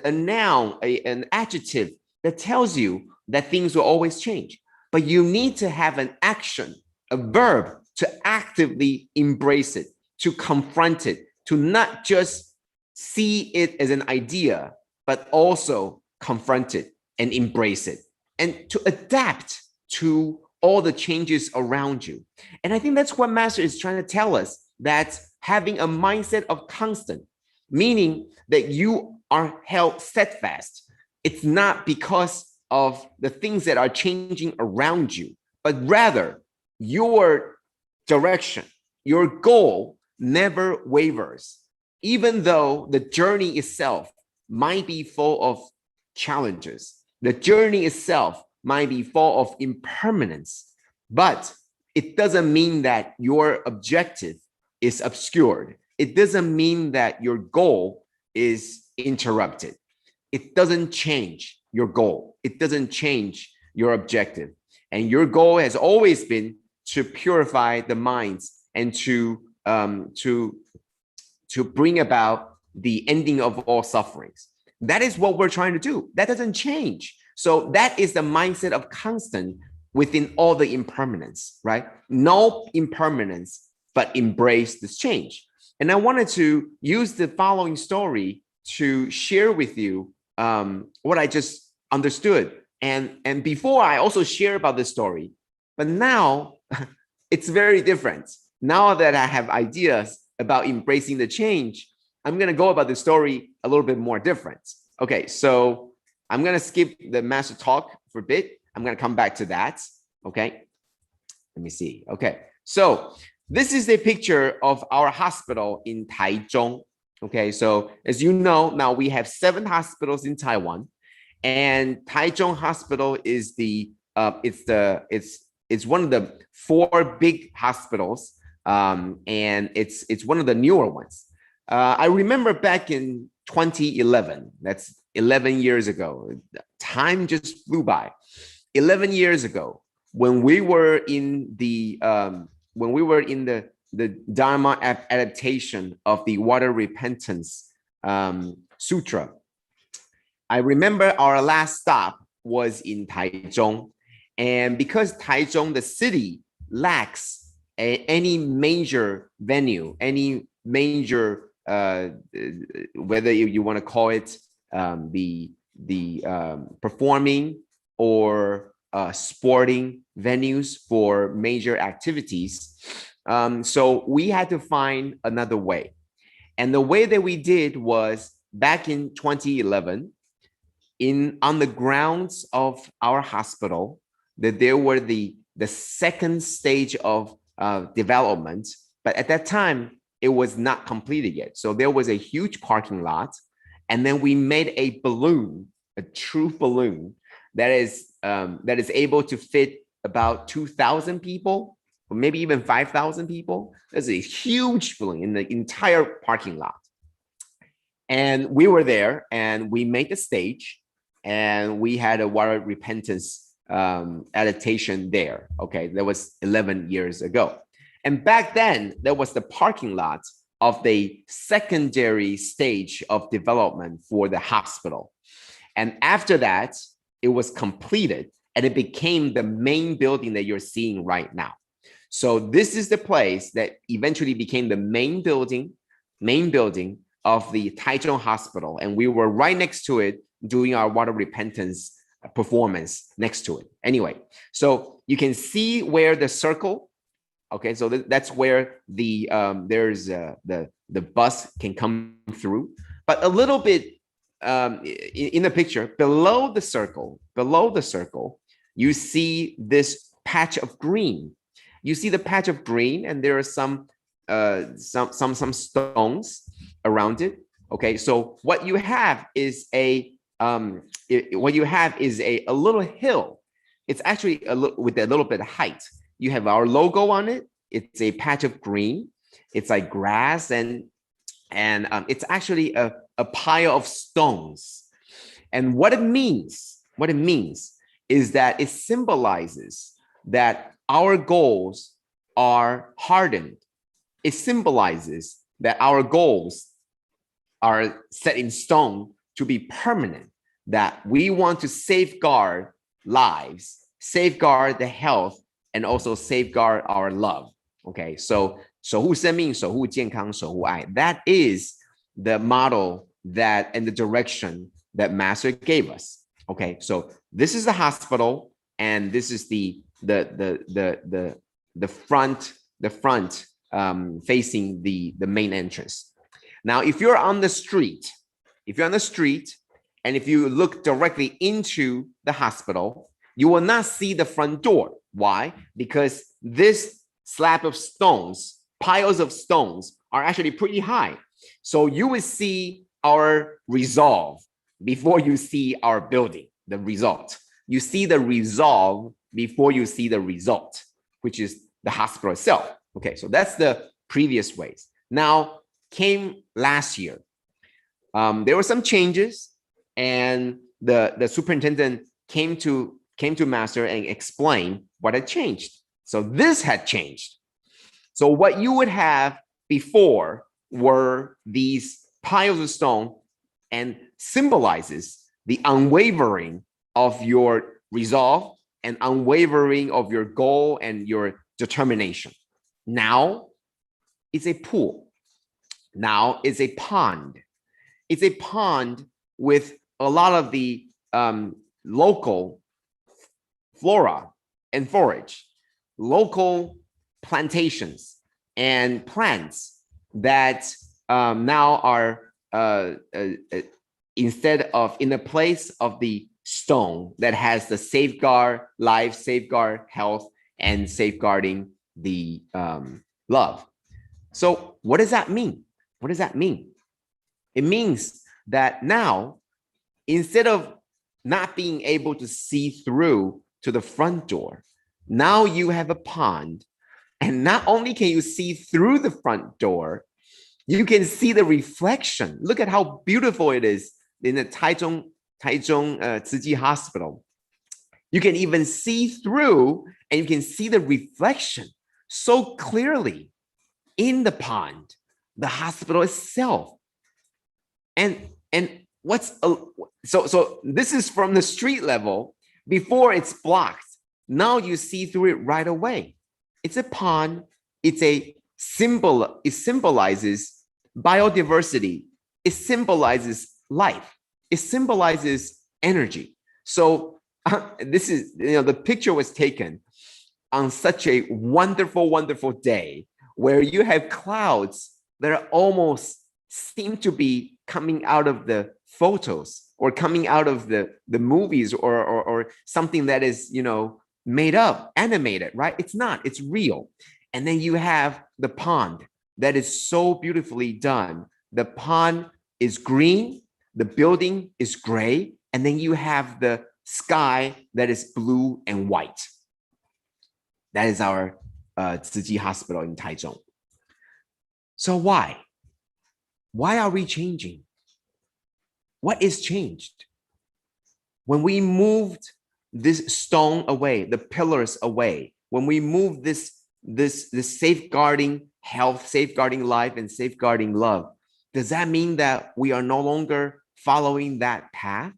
noun, an adjective that tells you that things will always change. But you need to have an action, a verb to actively embrace it, to confront it, to not just see it as an idea, but also confront it and embrace it, and to adapt to all the changes around you. And I think that's what Master is trying to tell us, that having a mindset of constant, meaning that you are held steadfast. It's not because of the things that are changing around you, but rather your direction, your goal never wavers, even though the journey itself might be full of challenges. The journey itself might be full of impermanence, but it doesn't mean that your objective is obscured. It doesn't mean that your goal is interrupted. It doesn't change your goal. It doesn't change your objective. And your goal has always been to purify the minds and to bring about the ending of all sufferings. That is what we're trying to do. That doesn't change. So that is the mindset of constant within all the impermanence, right? No impermanence, but embrace this change. And I wanted to use the following story to share with you what I just understood. And before I also share about this story, but now it's very different. Now that I have ideas about embracing the change, I'm going to go about the story a little bit more different. Okay, so I'm going to skip the master talk for a bit. I'm going to come back to that. Okay, let me see. Okay, so this is a picture of our hospital in Taichung. Okay, so as you know, now we have 7 hospitals in Taiwan, and Taichung Hospital is it's one of the 4 big hospitals, and it's one of the newer ones. I remember back in 2011, that's 11 years ago. Time just flew by. 11 years ago, when we were in the Dharma adaptation of the Water Repentance Sutra, I remember our last stop was in Taichung, And because Taichung, the city, lacks any major venue, any major, whether you want to call it the performing or sporting venues for major activities. So we had to find another way. And the way that we did was back in 2011, on the grounds of our hospital, that there were the second stage of development, but at that time it was not completed yet. So there was a huge parking lot, and then we made a balloon, a true balloon that is able to fit about 2,000 people, or maybe even 5,000 people. There's a huge balloon in the entire parking lot. And we were there, and we made the stage, and we had a water repentance adaptation there. Okay, that was 11 years ago. And back then, there was the parking lot of the secondary stage of development for the hospital. And after that, it was completed, and it became the main building that you're seeing right now. So this is the place that eventually became the main building of the Taichung Hospital. And we were right next to it doing our water repentance performance next to it. Anyway, so you can see where the circle, okay, so that's where the there's the bus can come through. But a little bit in the picture below the circle, you see this patch of green. You see the patch of green, and there are some stones around it. Okay, so what you have is a little hill. It's actually with a little bit of height. You have our logo on it. It's a patch of green. It's like grass, and it's actually a pile of stones. And what it means is that it symbolizes that our goals are hardened. It symbolizes that our goals are set in stone to be permanent, that we want to safeguard lives, safeguard the health, and also safeguard our love. Okay, so 守护生命，守护健康，守护爱. That is the model that and the direction that Master gave us. Okay, so this is the hospital, and this is the front facing the main entrance. Now, if you're on the street, and if you look directly into the hospital, you will not see the front door. Why? Because this slab of stones, piles of stones, are actually pretty high. So you will see our resolve before you see our building, the result. You see the resolve before you see the result, which is the hospital itself. Okay, so that's the previous ways. Now came last year. There were some changes, and the superintendent came to Master and explained what had changed. So this had changed. So what you would have before were these piles of stone, and symbolizes the unwavering of your resolve and unwavering of your goal and your determination. Now it's a pool. Now it's a pond. It's a pond with a lot of the local flora and forage, local plantations and plants that now are instead of in the place of the stone that has the safeguard life, safeguard health, and safeguarding the love. So what does that mean? What does that mean? It means that now, instead of not being able to see through to the front door, now you have a pond, and not only can you see through the front door, you can see the reflection. Look at how beautiful it is in the Taichung Tzu Hospital. You can even see through, and you can see the reflection so clearly in the pond, the hospital itself. And what's so this is from the street level before it's blocked. now you see through it right away. It's a pond. It's a symbol. It symbolizes biodiversity. It symbolizes life. It symbolizes energy. So this is, the picture was taken on such a wonderful, wonderful day where you have clouds that are almost seem to be coming out of the photos or coming out of the movies or something that is, made up, animated, right? It's not, it's real. And then you have the pond that is so beautifully done. The pond is green, the building is gray, and then you have the sky that is blue and white. That is our Tzu Chi Hospital in Taichung. So why? Why are we changing? What is changed? When we moved this stone away, the pillars away, when we moved this safeguarding health, safeguarding life, and safeguarding love, does that mean that we are no longer following that path?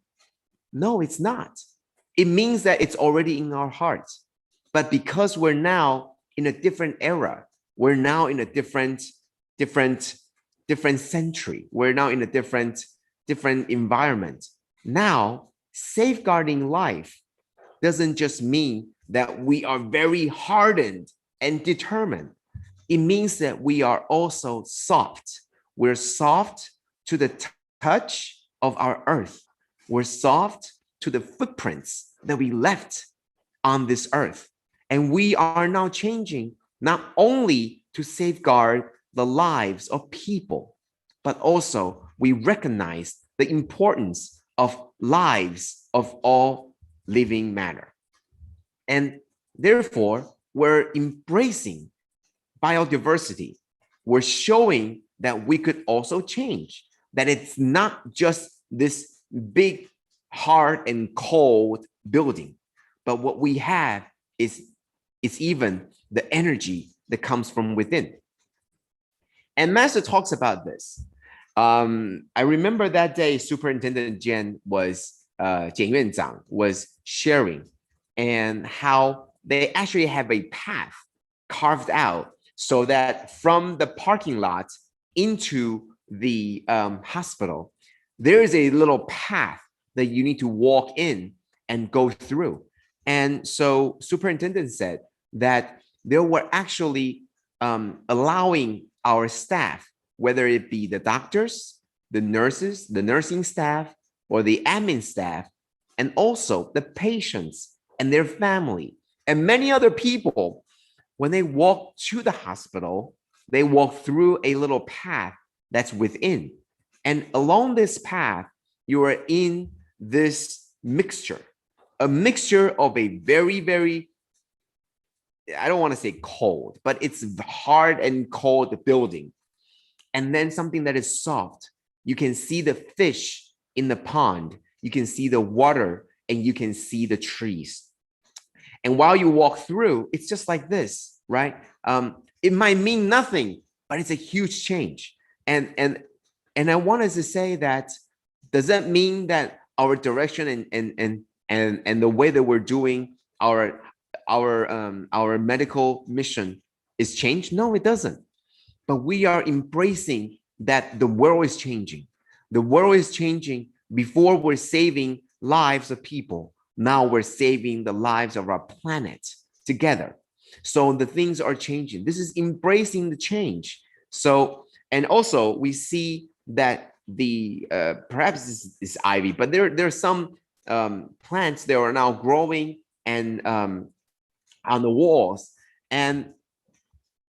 No, it's not. It means that it's already in our hearts. But because we're now in a different era, we're now in a different century, we're now in a different environment. Now, safeguarding life doesn't just mean that we are very hardened and determined. It means that we are also soft. We're soft to the touch of our earth. We're soft to the footprints that we left on this earth. And we are now changing not only to safeguard the lives of people, but also we recognize the importance of lives of all living matter. And therefore, we're embracing biodiversity. We're showing that we could also change, that it's not just this big, hard, and cold building, but what we have is even the energy that comes from within. And Master talks about this. I remember that day, Superintendent Jen was, Jian Yuanzang was sharing, and how they actually have a path carved out so that from the parking lot into the hospital, there is a little path that you need to walk in and go through. And so Superintendent said that they were actually allowing our staff, whether it be the doctors, the nurses, the nursing staff, or the admin staff, and also the patients and their family, and many other people, when they walk to the hospital, they walk through a little path that's within. And along this path, you are in this mixture, a mixture of a very, very, I don't want to say cold, but it's hard and cold building. And then something that is soft. You can see the fish in the pond. You can see the water, and you can see the trees. And while you walk through, it's just like this, right? It might mean nothing, but it's a huge change. And I wanted to say that, does that mean that our direction and the way that we're doing our medical mission is changed? No, it doesn't. But we are embracing that the world is changing. The world is changing. Before we're saving lives of people, now we're saving the lives of our planet together. So the things are changing. This is embracing the change. So, and also we see that the perhaps this is ivy, but there are some plants that are now growing and on the walls, and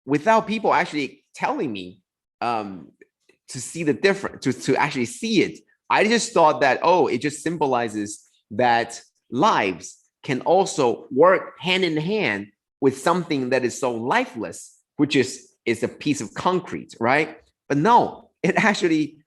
without people actually telling me to see the difference, to actually see it, I just thought that, oh, it just symbolizes that lives can also work hand in hand with something that is so lifeless, which is a piece of concrete, right? But no, it actually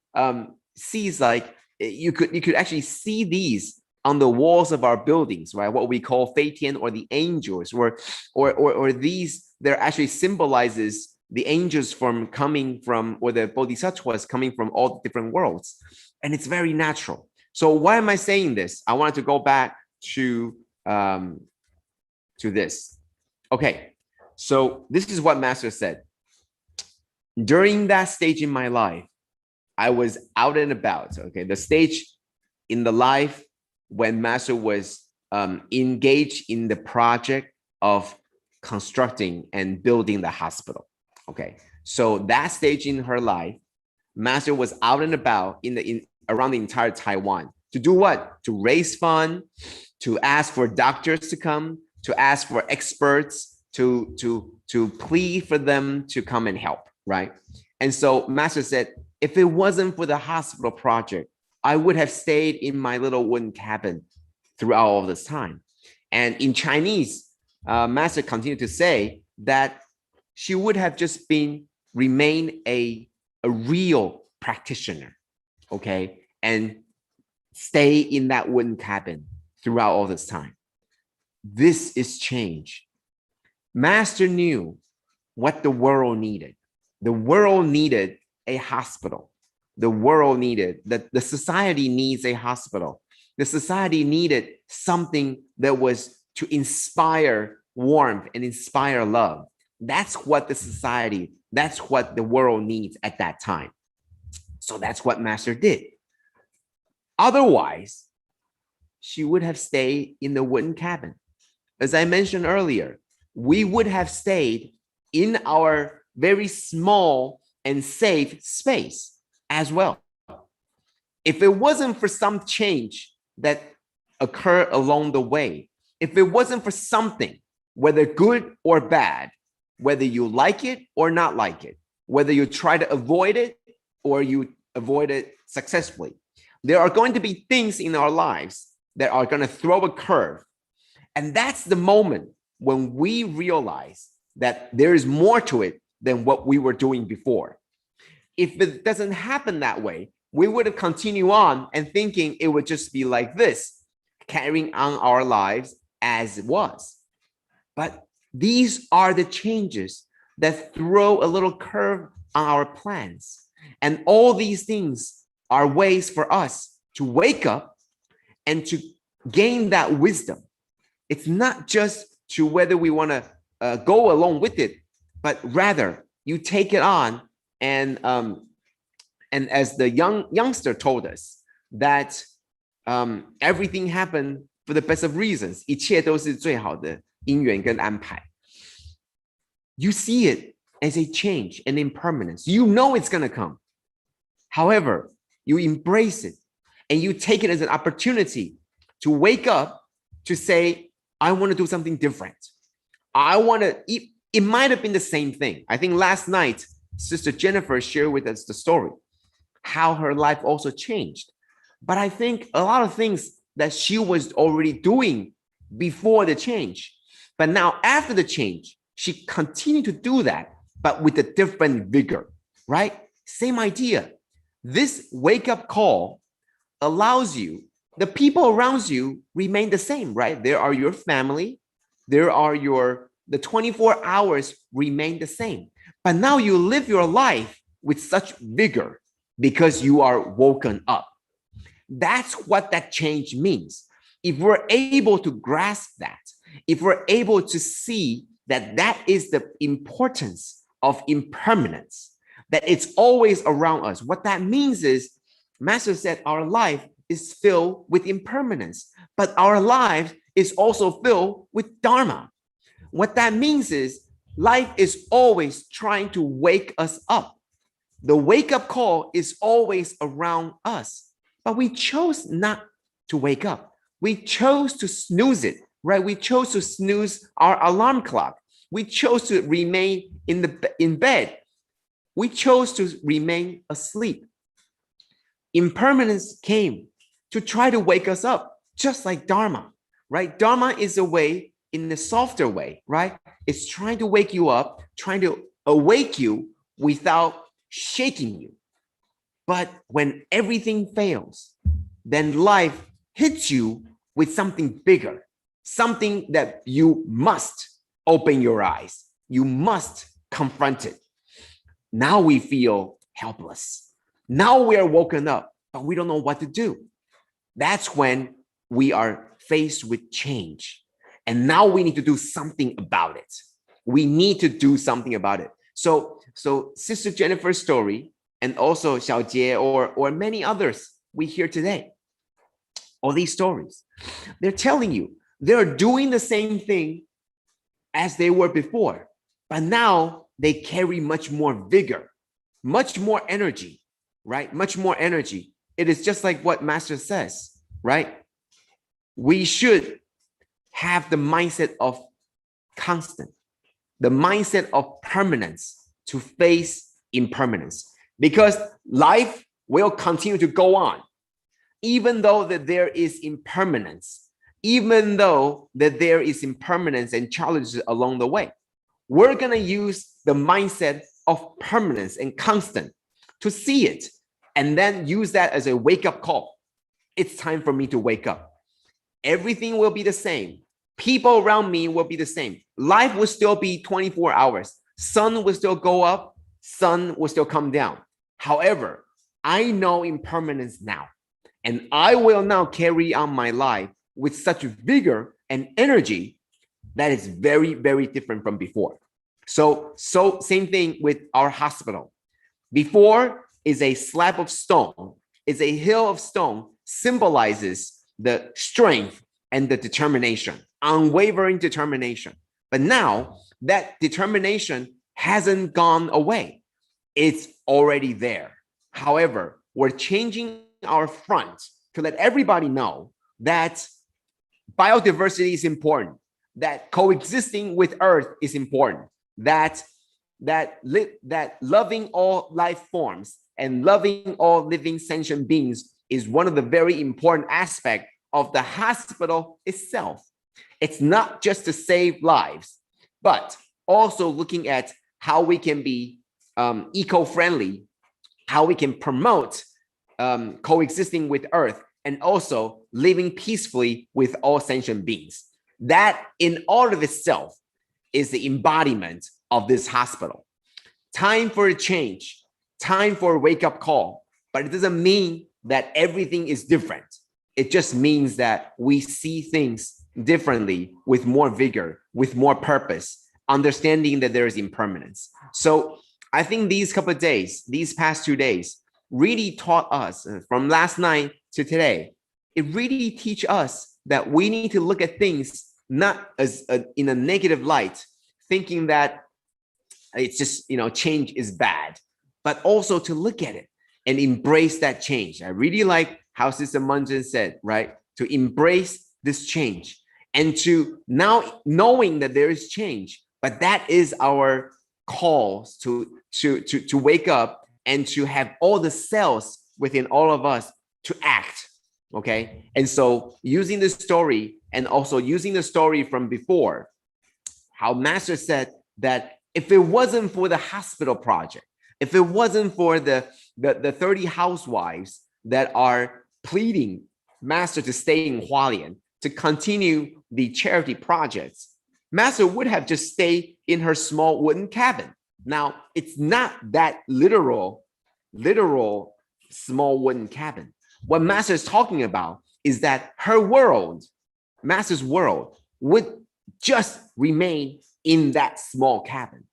sees like you could actually see these on the walls of our buildings, right? What we call Fei Tian, or the angels, or these, they're actually symbolizes the angels coming from, or the bodhisattvas coming from all the different worlds. And it's very natural. So why am I saying this? I wanted to go back to to this. Okay, so this is what Master said. During that stage in my life, I was out and about. Okay, the stage in the life when Master was engaged in the project of constructing and building the hospital. Okay, so that stage in her life, Master was out and about around the entire Taiwan to do what? To raise funds, to ask for doctors to come, to ask for experts, to plead for them to come and help, right? And so Master said, if it wasn't for the hospital project, I would have stayed in my little wooden cabin throughout all this time. And in Chinese, Master continued to say that she would have just remained a real practitioner, okay, and stay in that wooden cabin throughout all this time. This is change. Master knew what the world needed. The world needed a hospital. The world needed, the society needs a hospital. The society needed something that was to inspire warmth and inspire love. That's what the society, that's what the world needs at that time. So that's what Master did. Otherwise, she would have stayed in the wooden cabin. As I mentioned earlier, we would have stayed in our very small and safe space as well. If it wasn't for some change that occurred along the way, if it wasn't for something, whether good or bad, whether you like it or not like it, whether you try to avoid it or you avoid it successfully, there are going to be things in our lives that are going to throw a curve. And that's the moment when we realize that there is more to it than what we were doing before. If it doesn't happen that way, we would have continued on and thinking it would just be like this, carrying on our lives as it was. But these are the changes that throw a little curve on our plans. And all these things are ways for us to wake up and to gain that wisdom. It's not just to whether we want to go along with it, but rather you take it on. And as the youngster told us that everything happened for the best of reasons, 一切都是最好的因缘跟安排. You see it as a change, an impermanence. You know it's going to come. However, you embrace it and you take it as an opportunity to wake up, to say, I want to do something different. I want to, it might have been the same thing. I think last night, Sister Jennifer shared with us the story, how her life also changed. But I think a lot of things that she was already doing before the change, but now after the change, she continued to do that, but with a different vigor, right? Same idea. This wake-up call allows you, the people around you remain the same, right? There are your family, there are the 24 hours remain the same. But now you live your life with such vigor because you are woken up. That's what that change means. If we're able to grasp that, if we're able to see that that is the importance of impermanence, that it's always around us, what that means is, Master said our life is filled with impermanence, but our life is also filled with Dharma. What that means is life is always trying to wake us up. The wake-up call is always around us, but we chose not to wake up. We chose to snooze it, right? We chose to snooze our alarm clock. We chose to remain in bed. We chose to remain asleep. Impermanence came to try to wake us up, just like Dharma, right? Dharma is a way, in the softer way, right? It's trying to wake you up, trying to awake you without shaking you. But when everything fails, then life hits you with something bigger, something that you must open your eyes. You must confront it. Now we feel helpless. Now we are woken up, but we don't know what to do. That's when we are faced with change. And now we need to do something about it. We need to do something about it. So Sister Jennifer's story, and also Xiao Jie or many others we hear today, all these stories, they're telling you they're doing the same thing as they were before, but now they carry much more vigor, much more energy, right? Much more energy. It is just like what Master says, right? We should have the mindset of constant, the mindset of permanence to face impermanence, because life will continue to go on, even though that there is impermanence, even though that there is impermanence and challenges along the way. We're going to use the mindset of permanence and constant to see it, and then use that as a wake-up call. It's time for me to wake up. Everything will be the same. People around me will be the same. Life will still be 24 hours. Sun will still go up. Sun will still come down. However, I know impermanence now, and I will now carry on my life with such vigor and energy that is very, very different from before. So same thing with our hospital. Before is a slab of stone, is a hill of stone, symbolizes the strength and the determination, unwavering determination. But now that determination hasn't gone away. It's already there. However, we're changing our front to let everybody know that biodiversity is important, that coexisting with Earth is important, that loving all life forms and loving all living sentient beings is one of the very important aspects of the hospital itself. It's not just to save lives, but also looking at how we can be eco-friendly, how we can promote coexisting with Earth, and also living peacefully with all sentient beings. That in all of itself is the embodiment of this hospital. Time for a change, time for a wake-up call, but it doesn't mean that everything is different. It just means that we see things differently, with more vigor, with more purpose, understanding that there is impermanence. So I think these couple of days, these past 2 days, really taught us, from last night to today, it really teach us that we need to look at things not as in a negative light, thinking that it's just, change is bad, but also to look at it and embrace that change. I really like how Sis Mun Jen said, right? To embrace this change, and to now knowing that there is change, but that is our calls to wake up and to have all the cells within all of us to act. Okay. And so using this story, and also using the story from before, how Master said that if it wasn't for the hospital project, if it wasn't for the 30 housewives that are pleading Master to stay in Hualien, to continue the charity projects, Master would have just stayed in her small wooden cabin. Now, it's not that literal small wooden cabin. What Master is talking about is that her world, Master's world, would just remain in that small cabin.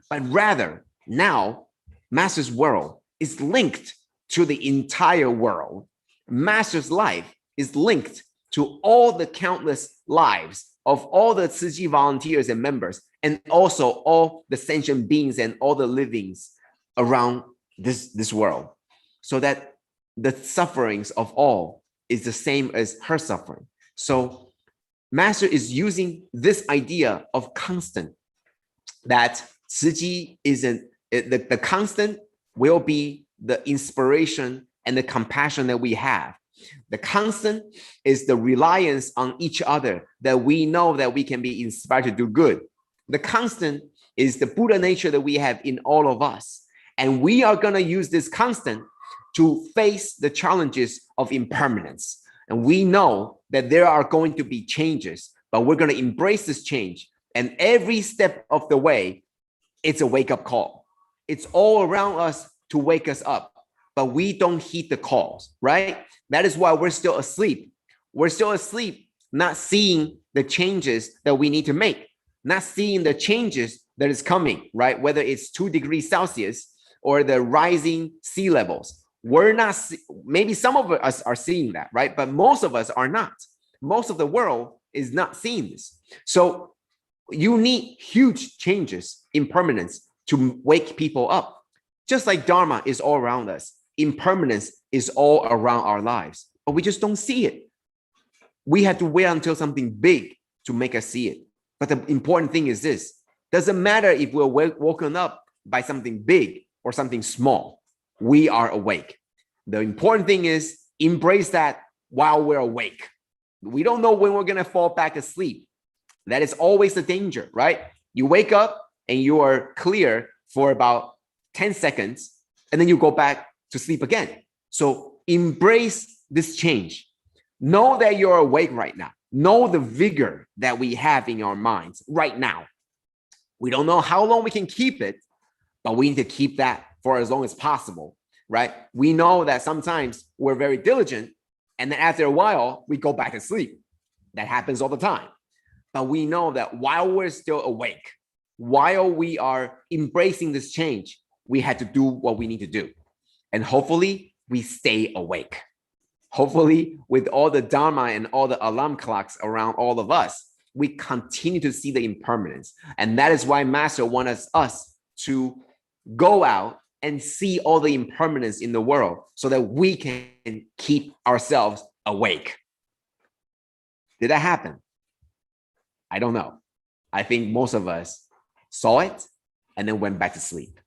But rather, now, Master's world is linked to the entire world. Master's life is linked to all the countless lives of all the Tzu Chi volunteers and members, and also all the sentient beings and all the livings around this world, so that the sufferings of all is the same as her suffering. So Master is using this idea of constant, that Tzu Chi isn't, the constant will be the inspiration and the compassion that we have. The constant is the reliance on each other, that we know that we can be inspired to do good. The constant is the Buddha nature that we have in all of us. And we are going to use this constant to face the challenges of impermanence. And we know that there are going to be changes, but we're going to embrace this change. And every step of the way, it's a wake-up call. It's all around us to wake us up, but we don't heed the calls, right? That is why we're still asleep. We're still asleep, not seeing the changes that we need to make, not seeing the changes that is coming, right? Whether it's 2 degrees Celsius or the rising sea levels. We're not, maybe some of us are seeing that, right? But most of us are not. Most of the world is not seeing this. So you need huge changes, impermanence, to wake people up. Just like Dharma is all around us, impermanence is all around our lives, but we just don't see it. We have to wait until something big to make us see it. But the important thing is this: doesn't matter if we're woken up by something big or something small, we are awake. The important thing is embrace that while we're awake. We don't know when we're going to fall back asleep. That is always the danger, right? You wake up and you are clear for about 10 seconds, and then you go back to sleep again. So embrace this change. Know that you're awake right now. Know the vigor that we have in our minds right now. We don't know how long we can keep it, but we need to keep that for as long as possible, right? We know that sometimes we're very diligent, and then after a while, we go back to sleep. That happens all the time. But we know that while we're still awake, while we are embracing this change, we had to do what we need to do. And hopefully, we stay awake. Hopefully, with all the Dharma and all the alarm clocks around all of us, we continue to see the impermanence. And that is why Master wants us to go out and see all the impermanence in the world so that we can keep ourselves awake. Did that happen? I don't know. I think most of us saw it and then went back to sleep.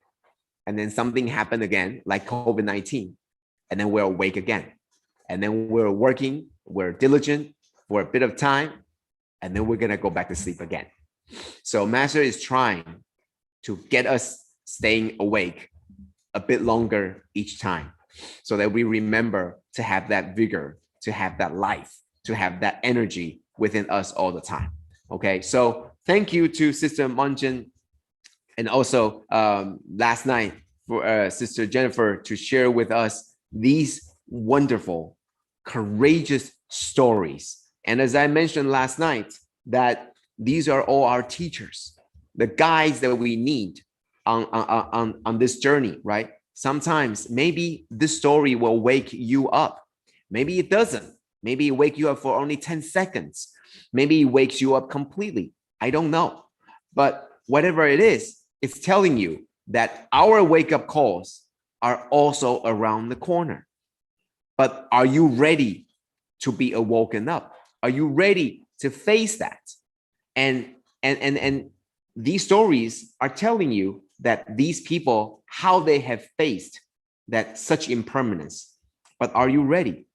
And then something happened again, like COVID-19. And then we're awake again. And then we're working, we're diligent for a bit of time, and then we're going to go back to sleep again. So Master is trying to get us staying awake a bit longer each time so that we remember to have that vigor, to have that life, to have that energy within us all the time. Okay, so thank you to Sister Mun Jen, and also last night for Sister Jennifer to share with us these wonderful, courageous stories. And as I mentioned last night, that these are all our teachers, the guides that we need on this journey, right? Sometimes maybe this story will wake you up. Maybe it doesn't. Maybe it wakes you up for only 10 seconds. Maybe it wakes you up completely. I don't know. But whatever it is, it's telling you that our wake-up calls are also around the corner. But are you ready to be awoken up? Are you ready to face that? And these stories are telling you that these people, how they have faced that such impermanence. But are you ready?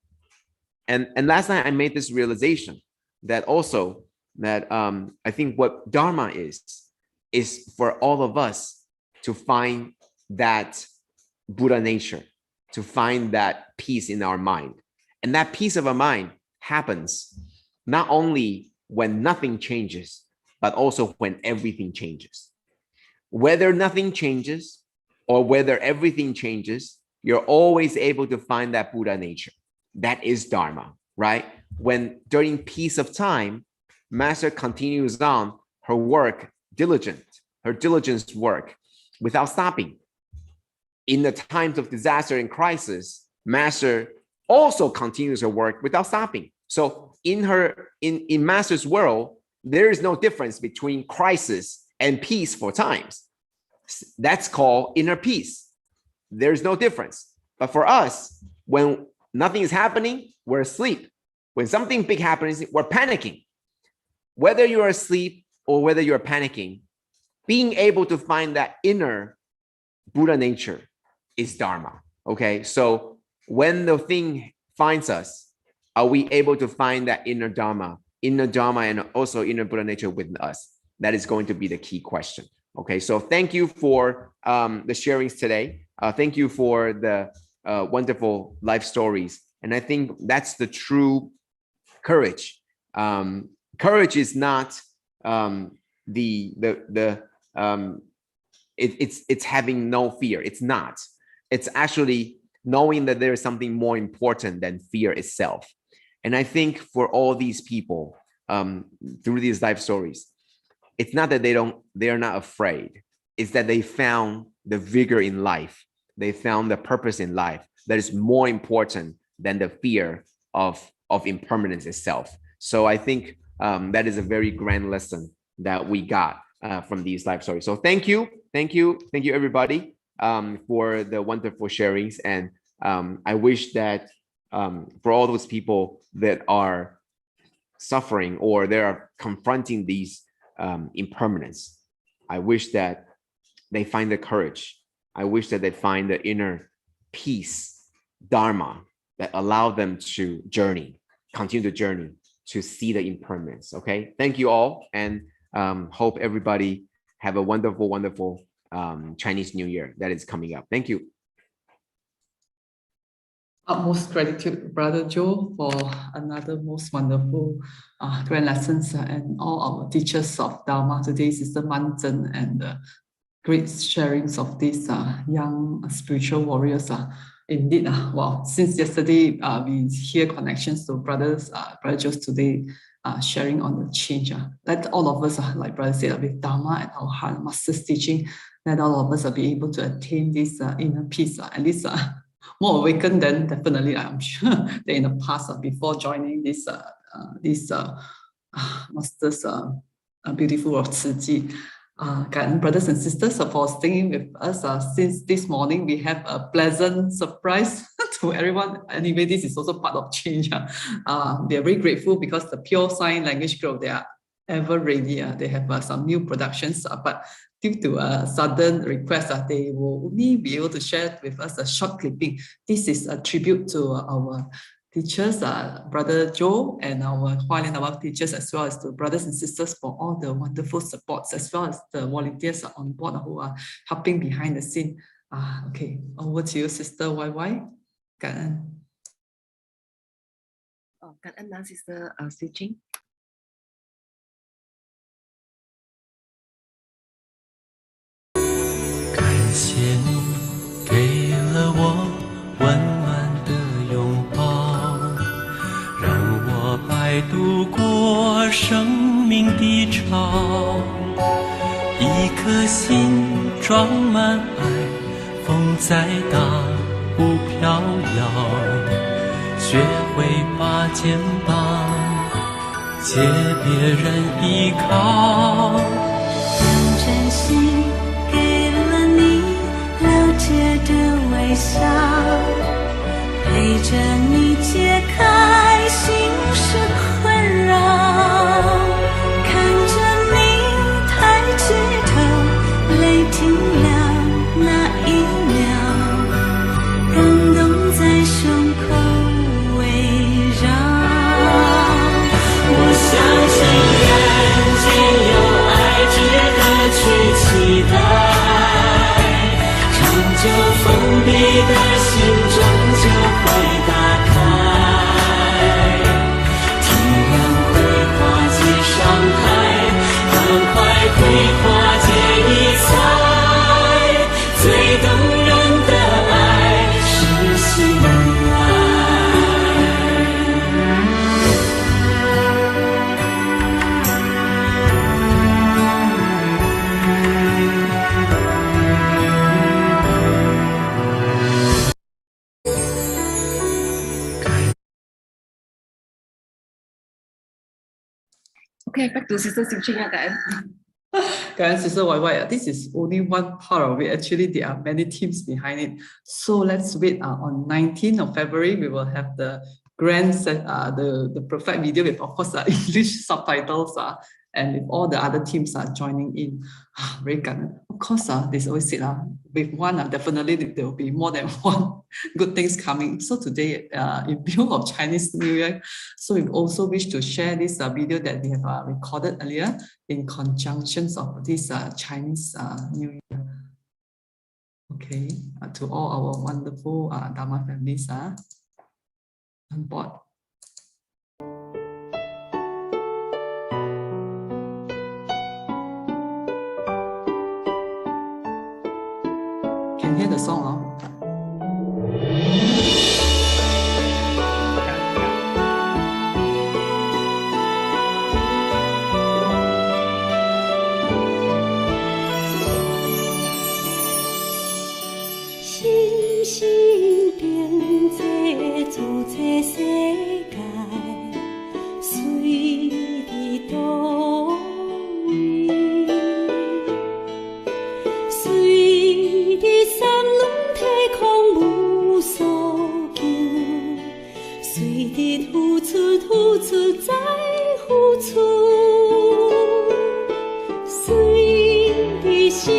And last night I made this realization that also that I think what Dharma is for all of us to find that Buddha nature, to find that peace in our mind. And that peace of our mind happens not only when nothing changes, but also when everything changes. Whether nothing changes or whether everything changes, you're always able to find that Buddha nature. That is Dharma, right? When during peace of time, Master continues on her work, her diligence work without stopping. In the times of disaster and crisis, Master also continues her work without stopping. So in Master's world, there is no difference between crisis and peaceful times. That's called inner peace. There's no difference. But for us, when nothing is happening, we're asleep. When something big happens, we're panicking. Whether you're asleep or whether you're panicking, being able to find that inner Buddha nature is Dharma. Okay, so when the thing finds us, are we able to find that inner Dharma and also inner Buddha nature within us? That is going to be the key question. Okay, so thank you for the sharings today. Thank you for the wonderful life stories. And I think that's the true courage. Courage is not it's having no fear. It's not. It's actually knowing that there is something more important than fear itself. And I think for all these people, through these life stories, it's not that they are not afraid. It's that they found the vigor in life. They found the purpose in life that is more important than the fear of impermanence itself. So I think that is a very grand lesson that we got from these life stories. So thank you everybody for the wonderful sharings. And I wish that for all those people that are suffering or they are confronting these impermanence, I wish that they find the courage. I wish that they find the inner peace, Dharma, that allow them to continue the journey to see the impermanence. Okay, thank you all, and hope everybody have a wonderful, wonderful Chinese New Year that is coming up. Thank you. Utmost gratitude, Brother Joe, for another most wonderful grand lessons, and all our teachers of Dharma today, Sister Mun Jen, and the great sharings of these young spiritual warriors. Indeed, wow, since yesterday we hear connections to Brother Joe's today sharing on the change. Let all of us, like Brother said, with Dharma and our heart, Master's teaching, let all of us be able to attain this inner peace, at least more awakened than definitely, I'm sure, that in the past, before joining this Master's beautiful of Tzu brothers and sisters for staying with us since this morning. We have a pleasant surprise to everyone. Anyway, this is also part of change. They are very grateful because the Pure Sign Language Group, they are ever ready. They have some new productions, but due to a sudden request, they will only be able to share with us a short clipping. This is a tribute to our teachers, Brother Joe, and our Hualien Dharma teachers, as well as the brothers and sisters for all the wonderful supports, as well as the volunteers on board who are helping behind the scene. Okay, over to you, Sister YY. 感恩。感恩呢 Sister Ching。感谢你给了我温暖的拥抱，让我摆渡过生命的潮。一颗心装满爱，风再大不飘摇，学会把肩膀借别人依靠。用真心给了你了解的微笑，陪着你解开心事困扰，看着你抬起头，泪停了那一秒，感动在胸口围绕。我相信人间有爱，值得去期待。就封闭的心终究会打开，体谅会化解伤害，关怀会化解疑猜，最动人的爱是信赖。Okay, back to Sister Ching again. Guys, Sister YY, this is only one part of it. Actually, there are many teams behind it. So let's wait. On 19th of February, we will have the grand set, the perfect video with, of course, English subtitles. And if all the other teams are joining in, very good. Of course, there's always said, with one, definitely there will be more than one good things coming. So today, in view of Chinese New Year, so we also wish to share this video that we have recorded earlier in conjunction of this Chinese New Year. Okay, to all our wonderful Dharma families on board. Can hear the song, 随地付出，付出再付出，随地心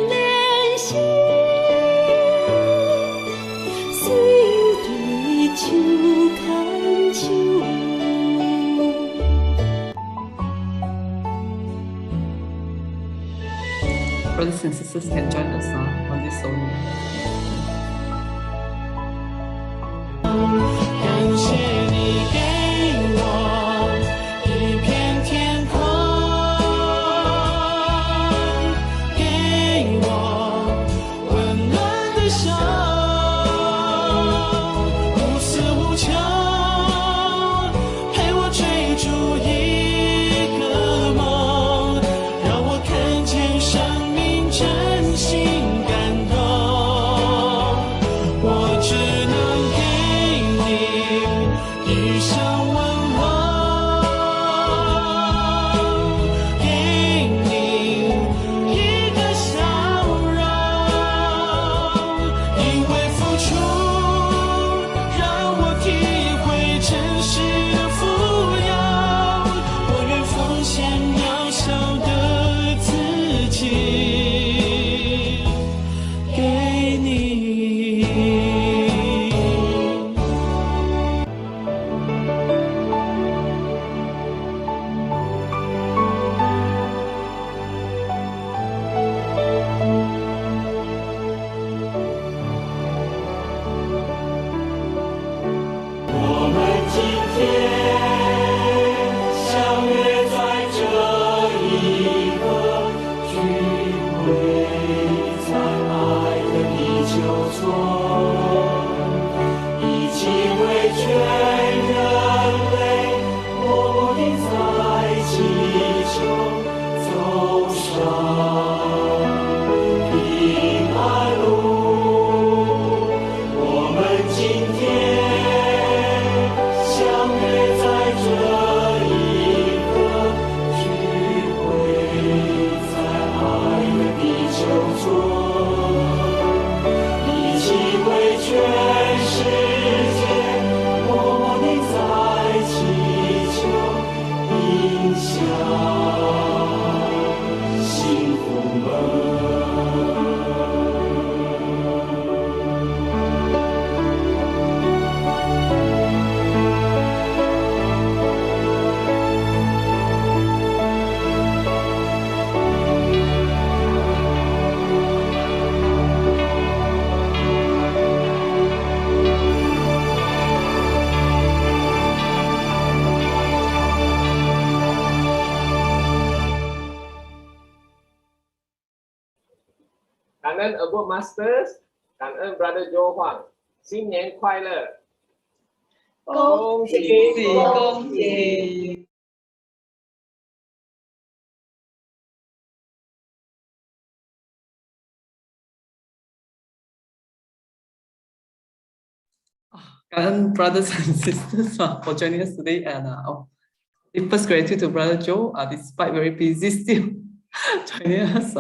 连心，随地手牵手。Brothers and sisters can join us on this song. 感谢你给我一片天空，给我温暖的手，无私无求，陪我追逐一个梦，让我看见生命真心感动。我只能给你一声问候，给你一个笑容，因为付出让我体会真实的富有，我愿奉献渺小的自己给你。我们今天相约在这一刻，聚会在爱的地球村，一起为全人类默默地在祈求，走上平安路。我们今天相约在这一刻，聚会在爱的地球村，一起为全世界默默地在祈求，迎向幸福门。感恩 Above Masters， 感恩 Brother Joe Huang， 新年快乐！恭喜恭喜！感恩 brothers and sisters for joining us today, and first gratitude to Brother Joe, despite very busy, still joining us.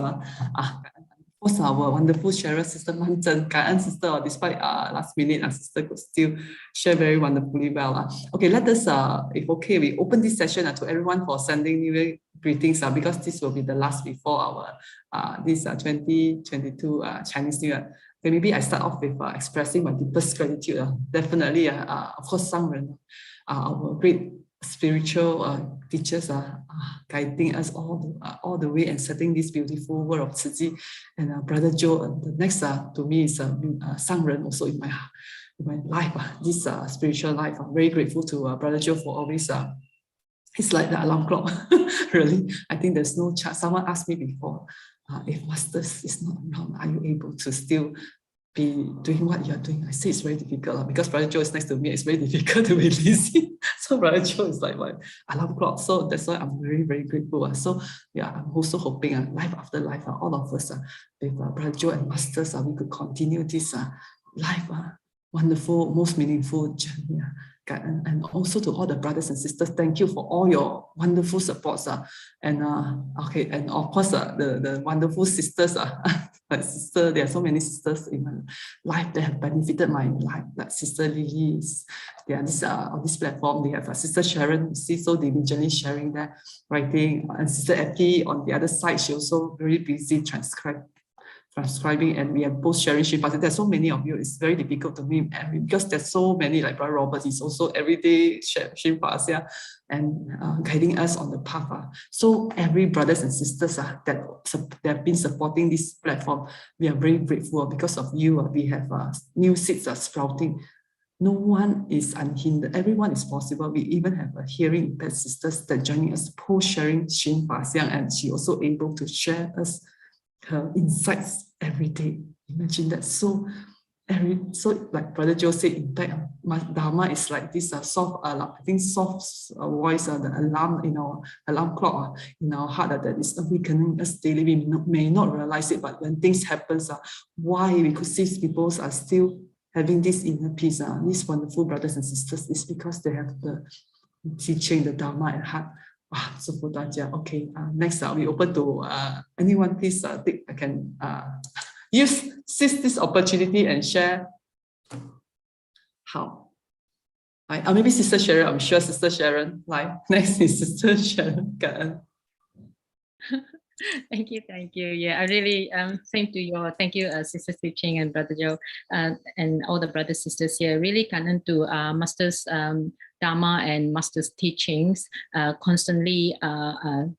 Of course, our wonderful sharer, Sister Mun Jen,感恩 sister, despite last minute, our sister could still share very wonderfully well. Okay, let us, if okay, we open this session to everyone for sending New Year greetings, because this will be the last before our this 2022 Chinese New Year. Okay, maybe I start off with expressing my deepest gratitude. Definitely, of course, Sangren, our great spiritual teachers are guiding us all the way and setting this beautiful world of Tzu Chi. And Brother Joe, the next to me is Sangren, also in my life, this spiritual life. I'm very grateful to Brother Joe for always. It's like the alarm clock. Really, I think there's no chance. Someone asked me before, if Masters is not around, are you able to still be doing what you're doing? I say it's very difficult because Brother Joe is next to me. It's very difficult to release it. So Brother Joe is like my alarm clock. So that's why I'm very, very grateful. So yeah, I'm also hoping life after life, all of us with Brother Joe and Masters, we could continue this life, wonderful, most meaningful journey. And also to all the brothers and sisters, thank you for all your wonderful supports. And and of course the wonderful sisters. Like sister, there are so many sisters in my life that have benefited my life, like Sister Lily. They are on this platform. They have Sister Sharon, so diligently sharing that writing, and Sister Effie on the other side. She also very busy transcribing, and we are both sharing Shin Fa Siang. There's so many of you. It's very difficult to me because there's so many, like Brother Robert is also every day Shin Fa Siang and guiding us on the path. So every brothers and sisters that have been supporting this platform, we are very grateful. Because of you, we have new seeds sprouting. No one is unhindered. Everyone is possible. We even have a hearing impaired sisters that joining us sharing Shin Fa Siang, and she also able to share us her insights every day. Imagine that. So like Brother Joe said, in fact, Dharma is like this soft alarm. I think soft voice, the alarm in our alarm clock in our heart that is awakening us daily. We may not realize it, but when things happen, why we could see people are still having this inner peace. These wonderful brothers and sisters is because they have the teaching, the Dharma at heart. So for that, okay. Next, we open to anyone. Please, I can seize this opportunity and share how. Maybe Sister Sharon. I'm sure Sister Sharon. Next is Sister Sharon. Thank you. Yeah, I really same to you. Thank you, Sister Ching and Brother Joe, and all the brothers sisters here. Really kind to Master's Dharma and Master's teachings, constantly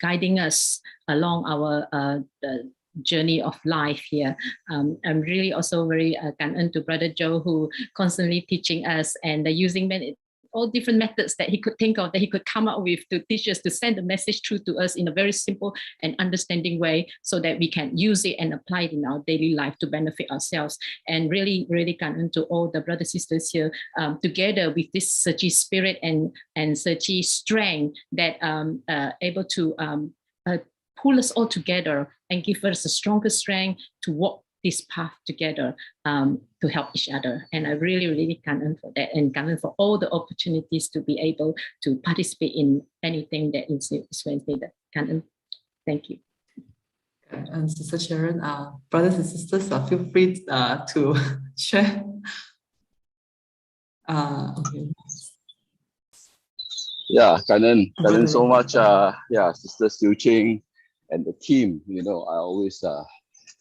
guiding us along our journey of life here. I'm really also very kind to Brother Joe, who constantly teaching us and using all different methods that he could think of, that he could come up with to teach us, to send the message through to us in a very simple and understanding way, so that we can use it and apply it in our daily life to benefit ourselves. And really kind to all the brothers and sisters here, together with this Searchy spirit and Searchy strength that able to pull us all together and give us a stronger strength to walk this path together, to help each other. And I really kind for that, and kind for all the opportunities to be able to participate in anything that is Wednesday. That kind. Thank you. And Sister Sharon, brothers and sisters, feel free to share. Okay. Yeah, Kanan so much. Sister Siu Ching and the team. I always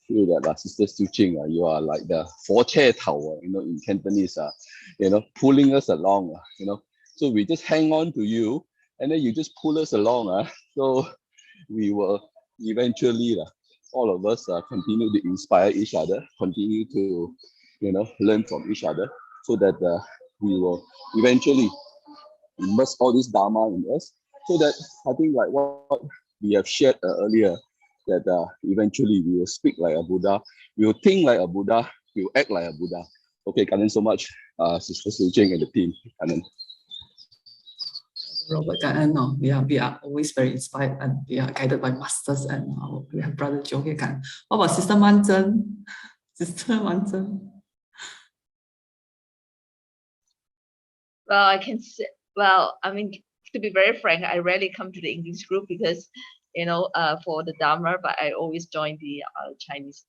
feel that Sister Siu Ching, you are like the 4-chair tower, in Cantonese, pulling us along, So we just hang on to you, and then you just pull us along. So we will eventually, all of us continue to inspire each other, continue to, learn from each other, so that we will eventually immerse all this Dharma in us, so that I think like what we have shared earlier, that eventually we will speak like a Buddha, we will think like a Buddha, we will act like a Buddha. Okay, Kanan so much, Sister Siu Ching and the team. Kanan. Robert Kanan, we are always very inspired, and we are guided by masters, and we have Brother Joe here. What about Sister Mun Jen? Sister Mun Jen. Well, I can say, to be very frank, I rarely come to the English group because, for the Dharma, but I always join the Chinese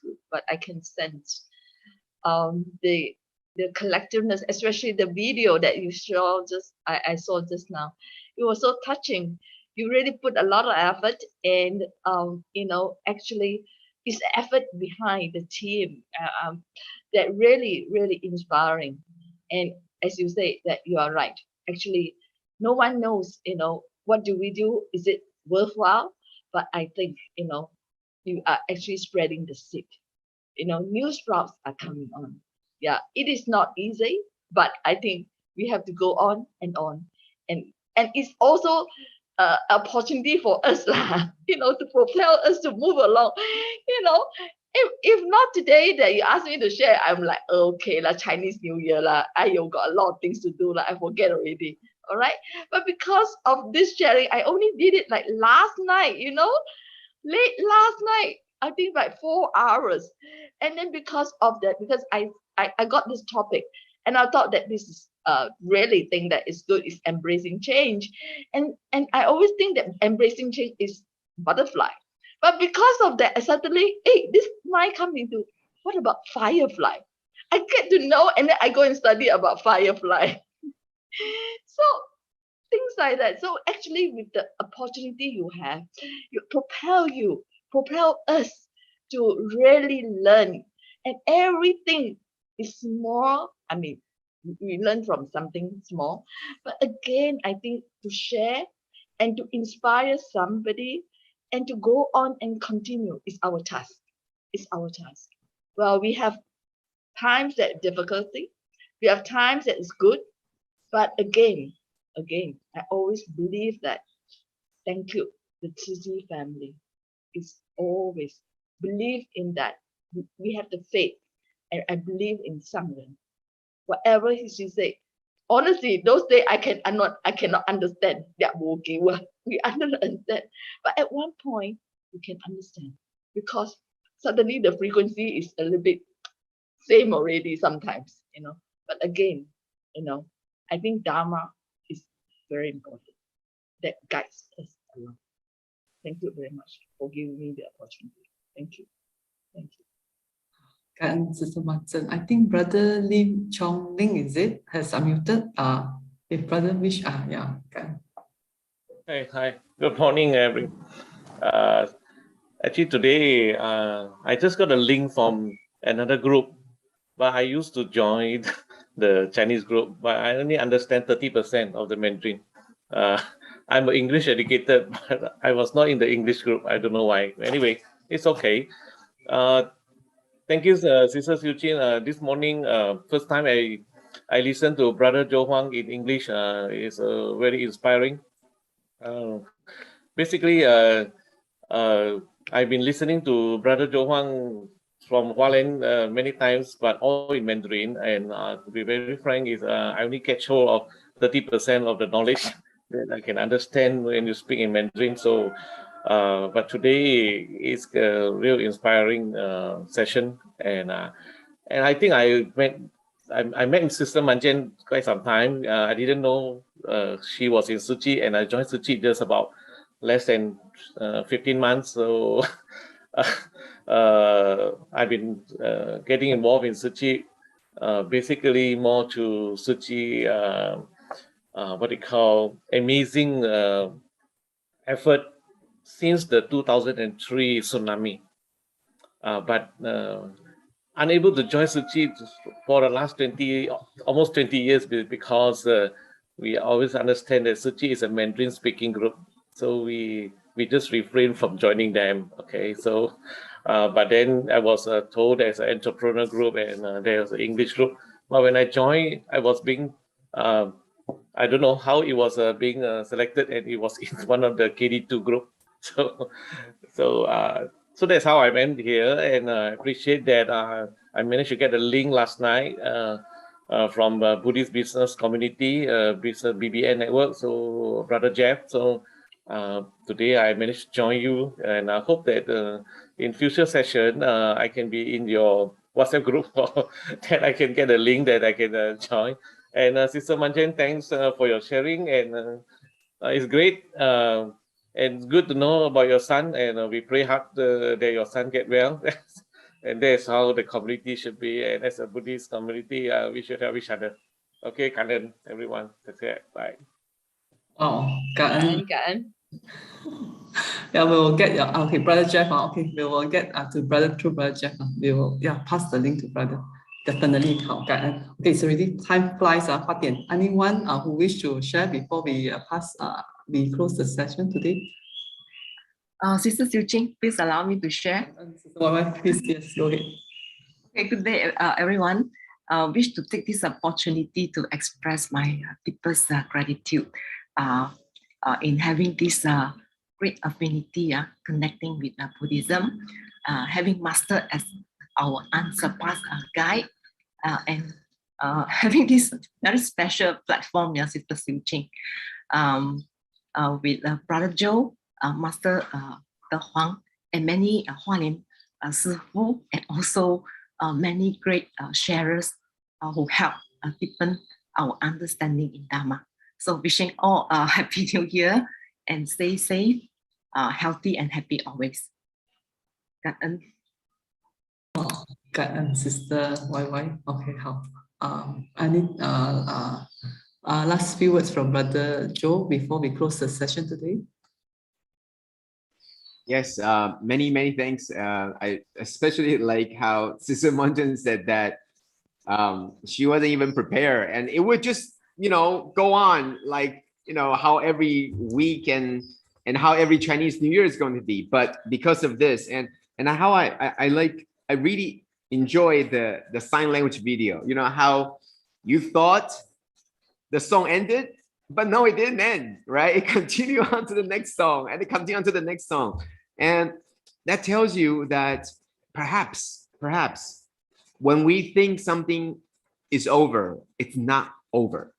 group. But I can sense the collectiveness, especially the video that you saw I saw just now. It was so touching. You really put a lot of effort, and actually it's effort behind the team that really inspiring. And as you say, that you are right. Actually, no one knows, what do we do? Is it worthwhile? But I think, you are actually spreading the seed. New sprouts are coming on. Yeah, it is not easy, but I think we have to go on and on. And it's also an opportunity for us, to propel us to move along. If not today that you ask me to share, I'm like, okay, Chinese New Year, I got a lot of things to do, I forget already. All right. But because of this sharing, I only did it like last night, late last night, I think like 4 hours. And then because of that, because I got this topic, and I thought that this is really think that is good is embracing change. And I always think that embracing change is butterfly. But because of that, suddenly, hey, this mind come into, what about firefly? I get to know, and then I go and study about firefly. So things like that. So actually, with the opportunity you have, propel us to really learn. And everything is small. I mean, we learn from something small. But again, I think to share and to inspire somebody and to go on and continue is our task. It's our task. Well, we have times that difficulty. We have times that is good. But again, I always believe that, thank you, the Sis family is always believe in that. We have the faith, and I believe in Sangren. Whatever she say, honestly, those days I cannot understand that we understand, but at one point we can understand because suddenly the frequency is a little bit same already sometimes, But again, I think Dharma is very important. That guides us along. Thank you very much for giving me the opportunity. Thank you. Thank you. Sister Mun Jen, I think Brother Lim Chong Ling, is it, has unmuted? If Brother wish, yeah. Hi. Good morning, everyone. Actually, today I just got a link from another group, but I used to join the Chinese group, but I only understand 30% of the Mandarin. I'm an English educated, but I was not in the English group. I don't know why. Anyway, it's okay. Thank you, Sister Hualien. This morning, first time I listened to Brother Joe Huang in English. It's very inspiring. Basically, I've been listening to Brother Joe Huang from Hualien many times, but all in Mandarin. And to be very frank, I only catch hold of 30% of the knowledge that I can understand when you speak in Mandarin. So, but today is a real inspiring session, and I think I met Sister Mun Jen quite some time. I didn't know she was in Tzu Chi, and I joined Tzu Chi just about less than 15 months. So I've been getting involved in Tzu Chi, basically more to Tzu Chi, what they call amazing effort since the 2003 tsunami. But unable to join Tzu Chi for the last almost 20 years because we always understand that Tzu Chi is a Mandarin speaking group. So we just refrain from joining them. Okay, so but then I was told there's an entrepreneur group and there's an English group. But when I joined, I was being I don't know how it was being selected, and it was in one of the KD2 group. So that's how I went here, and I appreciate that I managed to get a link last night from Buddhist Business Community, Business BBN Network. So Brother Jeff. So today I managed to join you, and I hope that in future session I can be in your WhatsApp group, that I can get a link that I can join. And Sister Mun Jen, thanks for your sharing, and it's great. And good to know about your son, and we pray hard that your son get well. And that's how the community should be. And as a Buddhist community, we should help each other. Okay, Kanan, everyone. That's it. Bye. Oh, Cảm Kanan. ơn. Yeah, we will get your Brother Jeff. Okay, we will get to Brother Jeff. We will pass the link to Brother. Definitely. Okay, so already time flies. Anyone who wish to share before we we close the session today? Sister Hualien, please allow me to share. Please, yes, go ahead. Okay, good day, everyone. Wish to take this opportunity to express my deepest gratitude in having this great affinity, connecting with Buddhism, having master as our unsurpassed guide, and having this very special platform, Sister Hualien, with Brother Joe, Master Huang, and many Hualien Sifu, and also many great sharers who help deepen our understanding in Dharma. So wishing all a happy new year and stay safe, healthy and happy always. Cảm ơn. Cảm ơn Sister YY. Okay, how? I need last few words from Brother Joe before we close the session today. Yes, many thanks. I especially like how Sister Mun Jen said that she wasn't even prepared, and it would just, go on like, how every week and how every Chinese New Year is going to be. But because of this and how I really enjoy the sign language video. How you thought the song ended, but no, it didn't end, right? It continued on to the next song, and it continued on to the next song. And that tells you that perhaps when we think something is over, it's not over.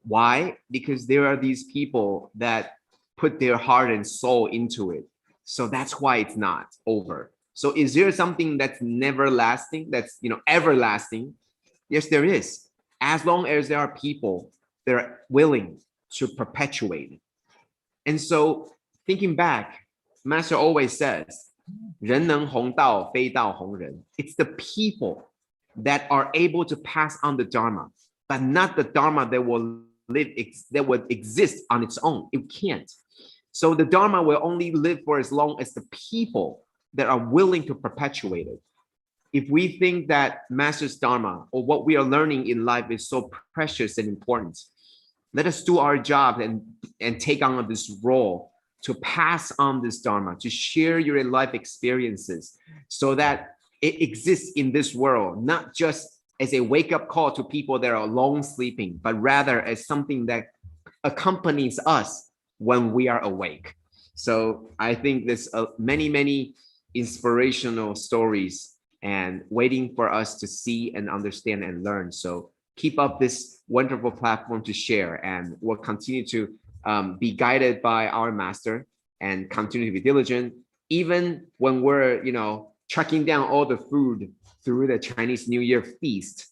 Why? Because there are these people that put their heart and soul into it. So that's why it's not over. So is there something that's never lasting, that's everlasting? Yes, there is. As long as there are people that are willing to perpetuate it. And so thinking back, Master always says, 人能弘道，非道弘人. It's the people that are able to pass on the Dharma, but not the Dharma that will exist on its own. It can't. So the Dharma will only live for as long as the people that are willing to perpetuate it. If we think that Master's Dharma or what we are learning in life is so precious and important, let us do our job and take on this role to pass on this Dharma, to share your life experiences so that it exists in this world, not just as a wake-up call to people that are long sleeping, but rather as something that accompanies us when we are awake. So I think there's many inspirational stories and waiting for us to see and understand and learn. So keep up this wonderful platform to share, and we'll continue to be guided by our Master and continue to be diligent, even when we're, tracking down all the food through the Chinese New Year feast,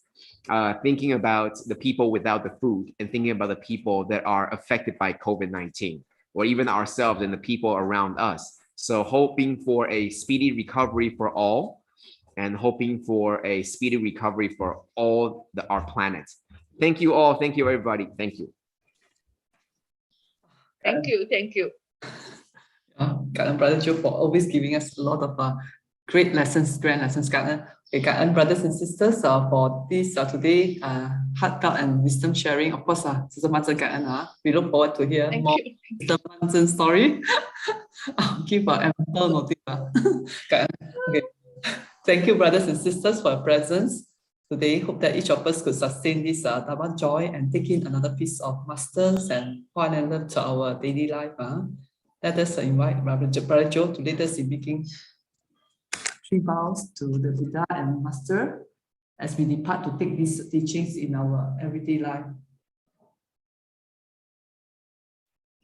thinking about the people without the food and thinking about the people that are affected by COVID-19, or even ourselves and the people around us. So hoping for a speedy recovery for all, and hoping for a speedy recovery for all our planet. Thank you all. Thank you, everybody. Thank you. Thank you. Cảm ơn Brother Joe for always giving us a lot of great lessons, grand lessons. Cảm ơn brothers and sisters for this today heartfelt and wisdom sharing. Of course, Sister Mun Jen, cảm ơn. We look forward to hear more Sister Mun Jen's story. I'll give ample notice. Okay. Thank you, brothers and sisters, for your presence today. Hope that each of us could sustain this Dharma joy and take in another piece of masters and point and love to our daily life. Let us invite Brother Joe to lead us in making 3 vows to the Buddha and Master as we depart to take these teachings in our everyday life.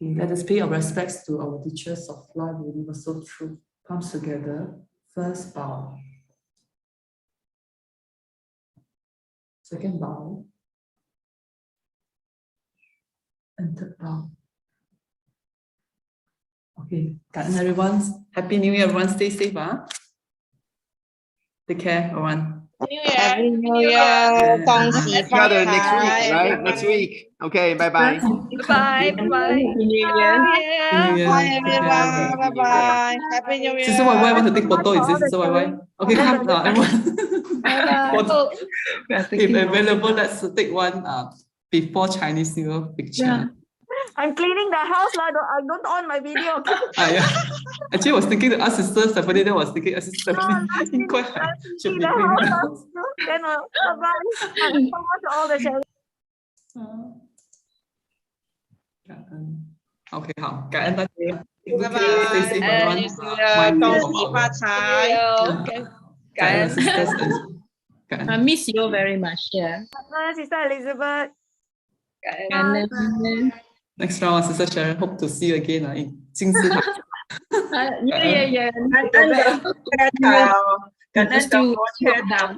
Okay, let us pay our respects to our teachers of life, universal truth. Comes together. First bow. Second bow. And third bow. Okay, everyone. Happy New Year, everyone. Stay safe. Take care, everyone. Happy New Year. See each other next week, right? Next week. Okay, bye-bye. Bye. Happy New Year. Bye, everyone. Bye-bye. Happy New Year. Sister YY want to take photo, is it, Sister YY? Okay, come, everyone. If available, let's take one before Chinese New Year picture. Yeah. I'm cleaning the house, I don't on my video. Yeah. Actually, I was thinking to ask Sister Stephanie, then I was thinking, Sister Stephanie, should be cleaning the house. Then bye-bye. All the Chinese. Okay, 好，感恩大家。拜拜。恭喜发财。感恩 sisters。I miss you very much. Yeah. Sister Elizabeth. Next round, Sister Sharon. Hope to see you again in 金丝塔。Yeah. 感恩的佛教，感恩的佛教。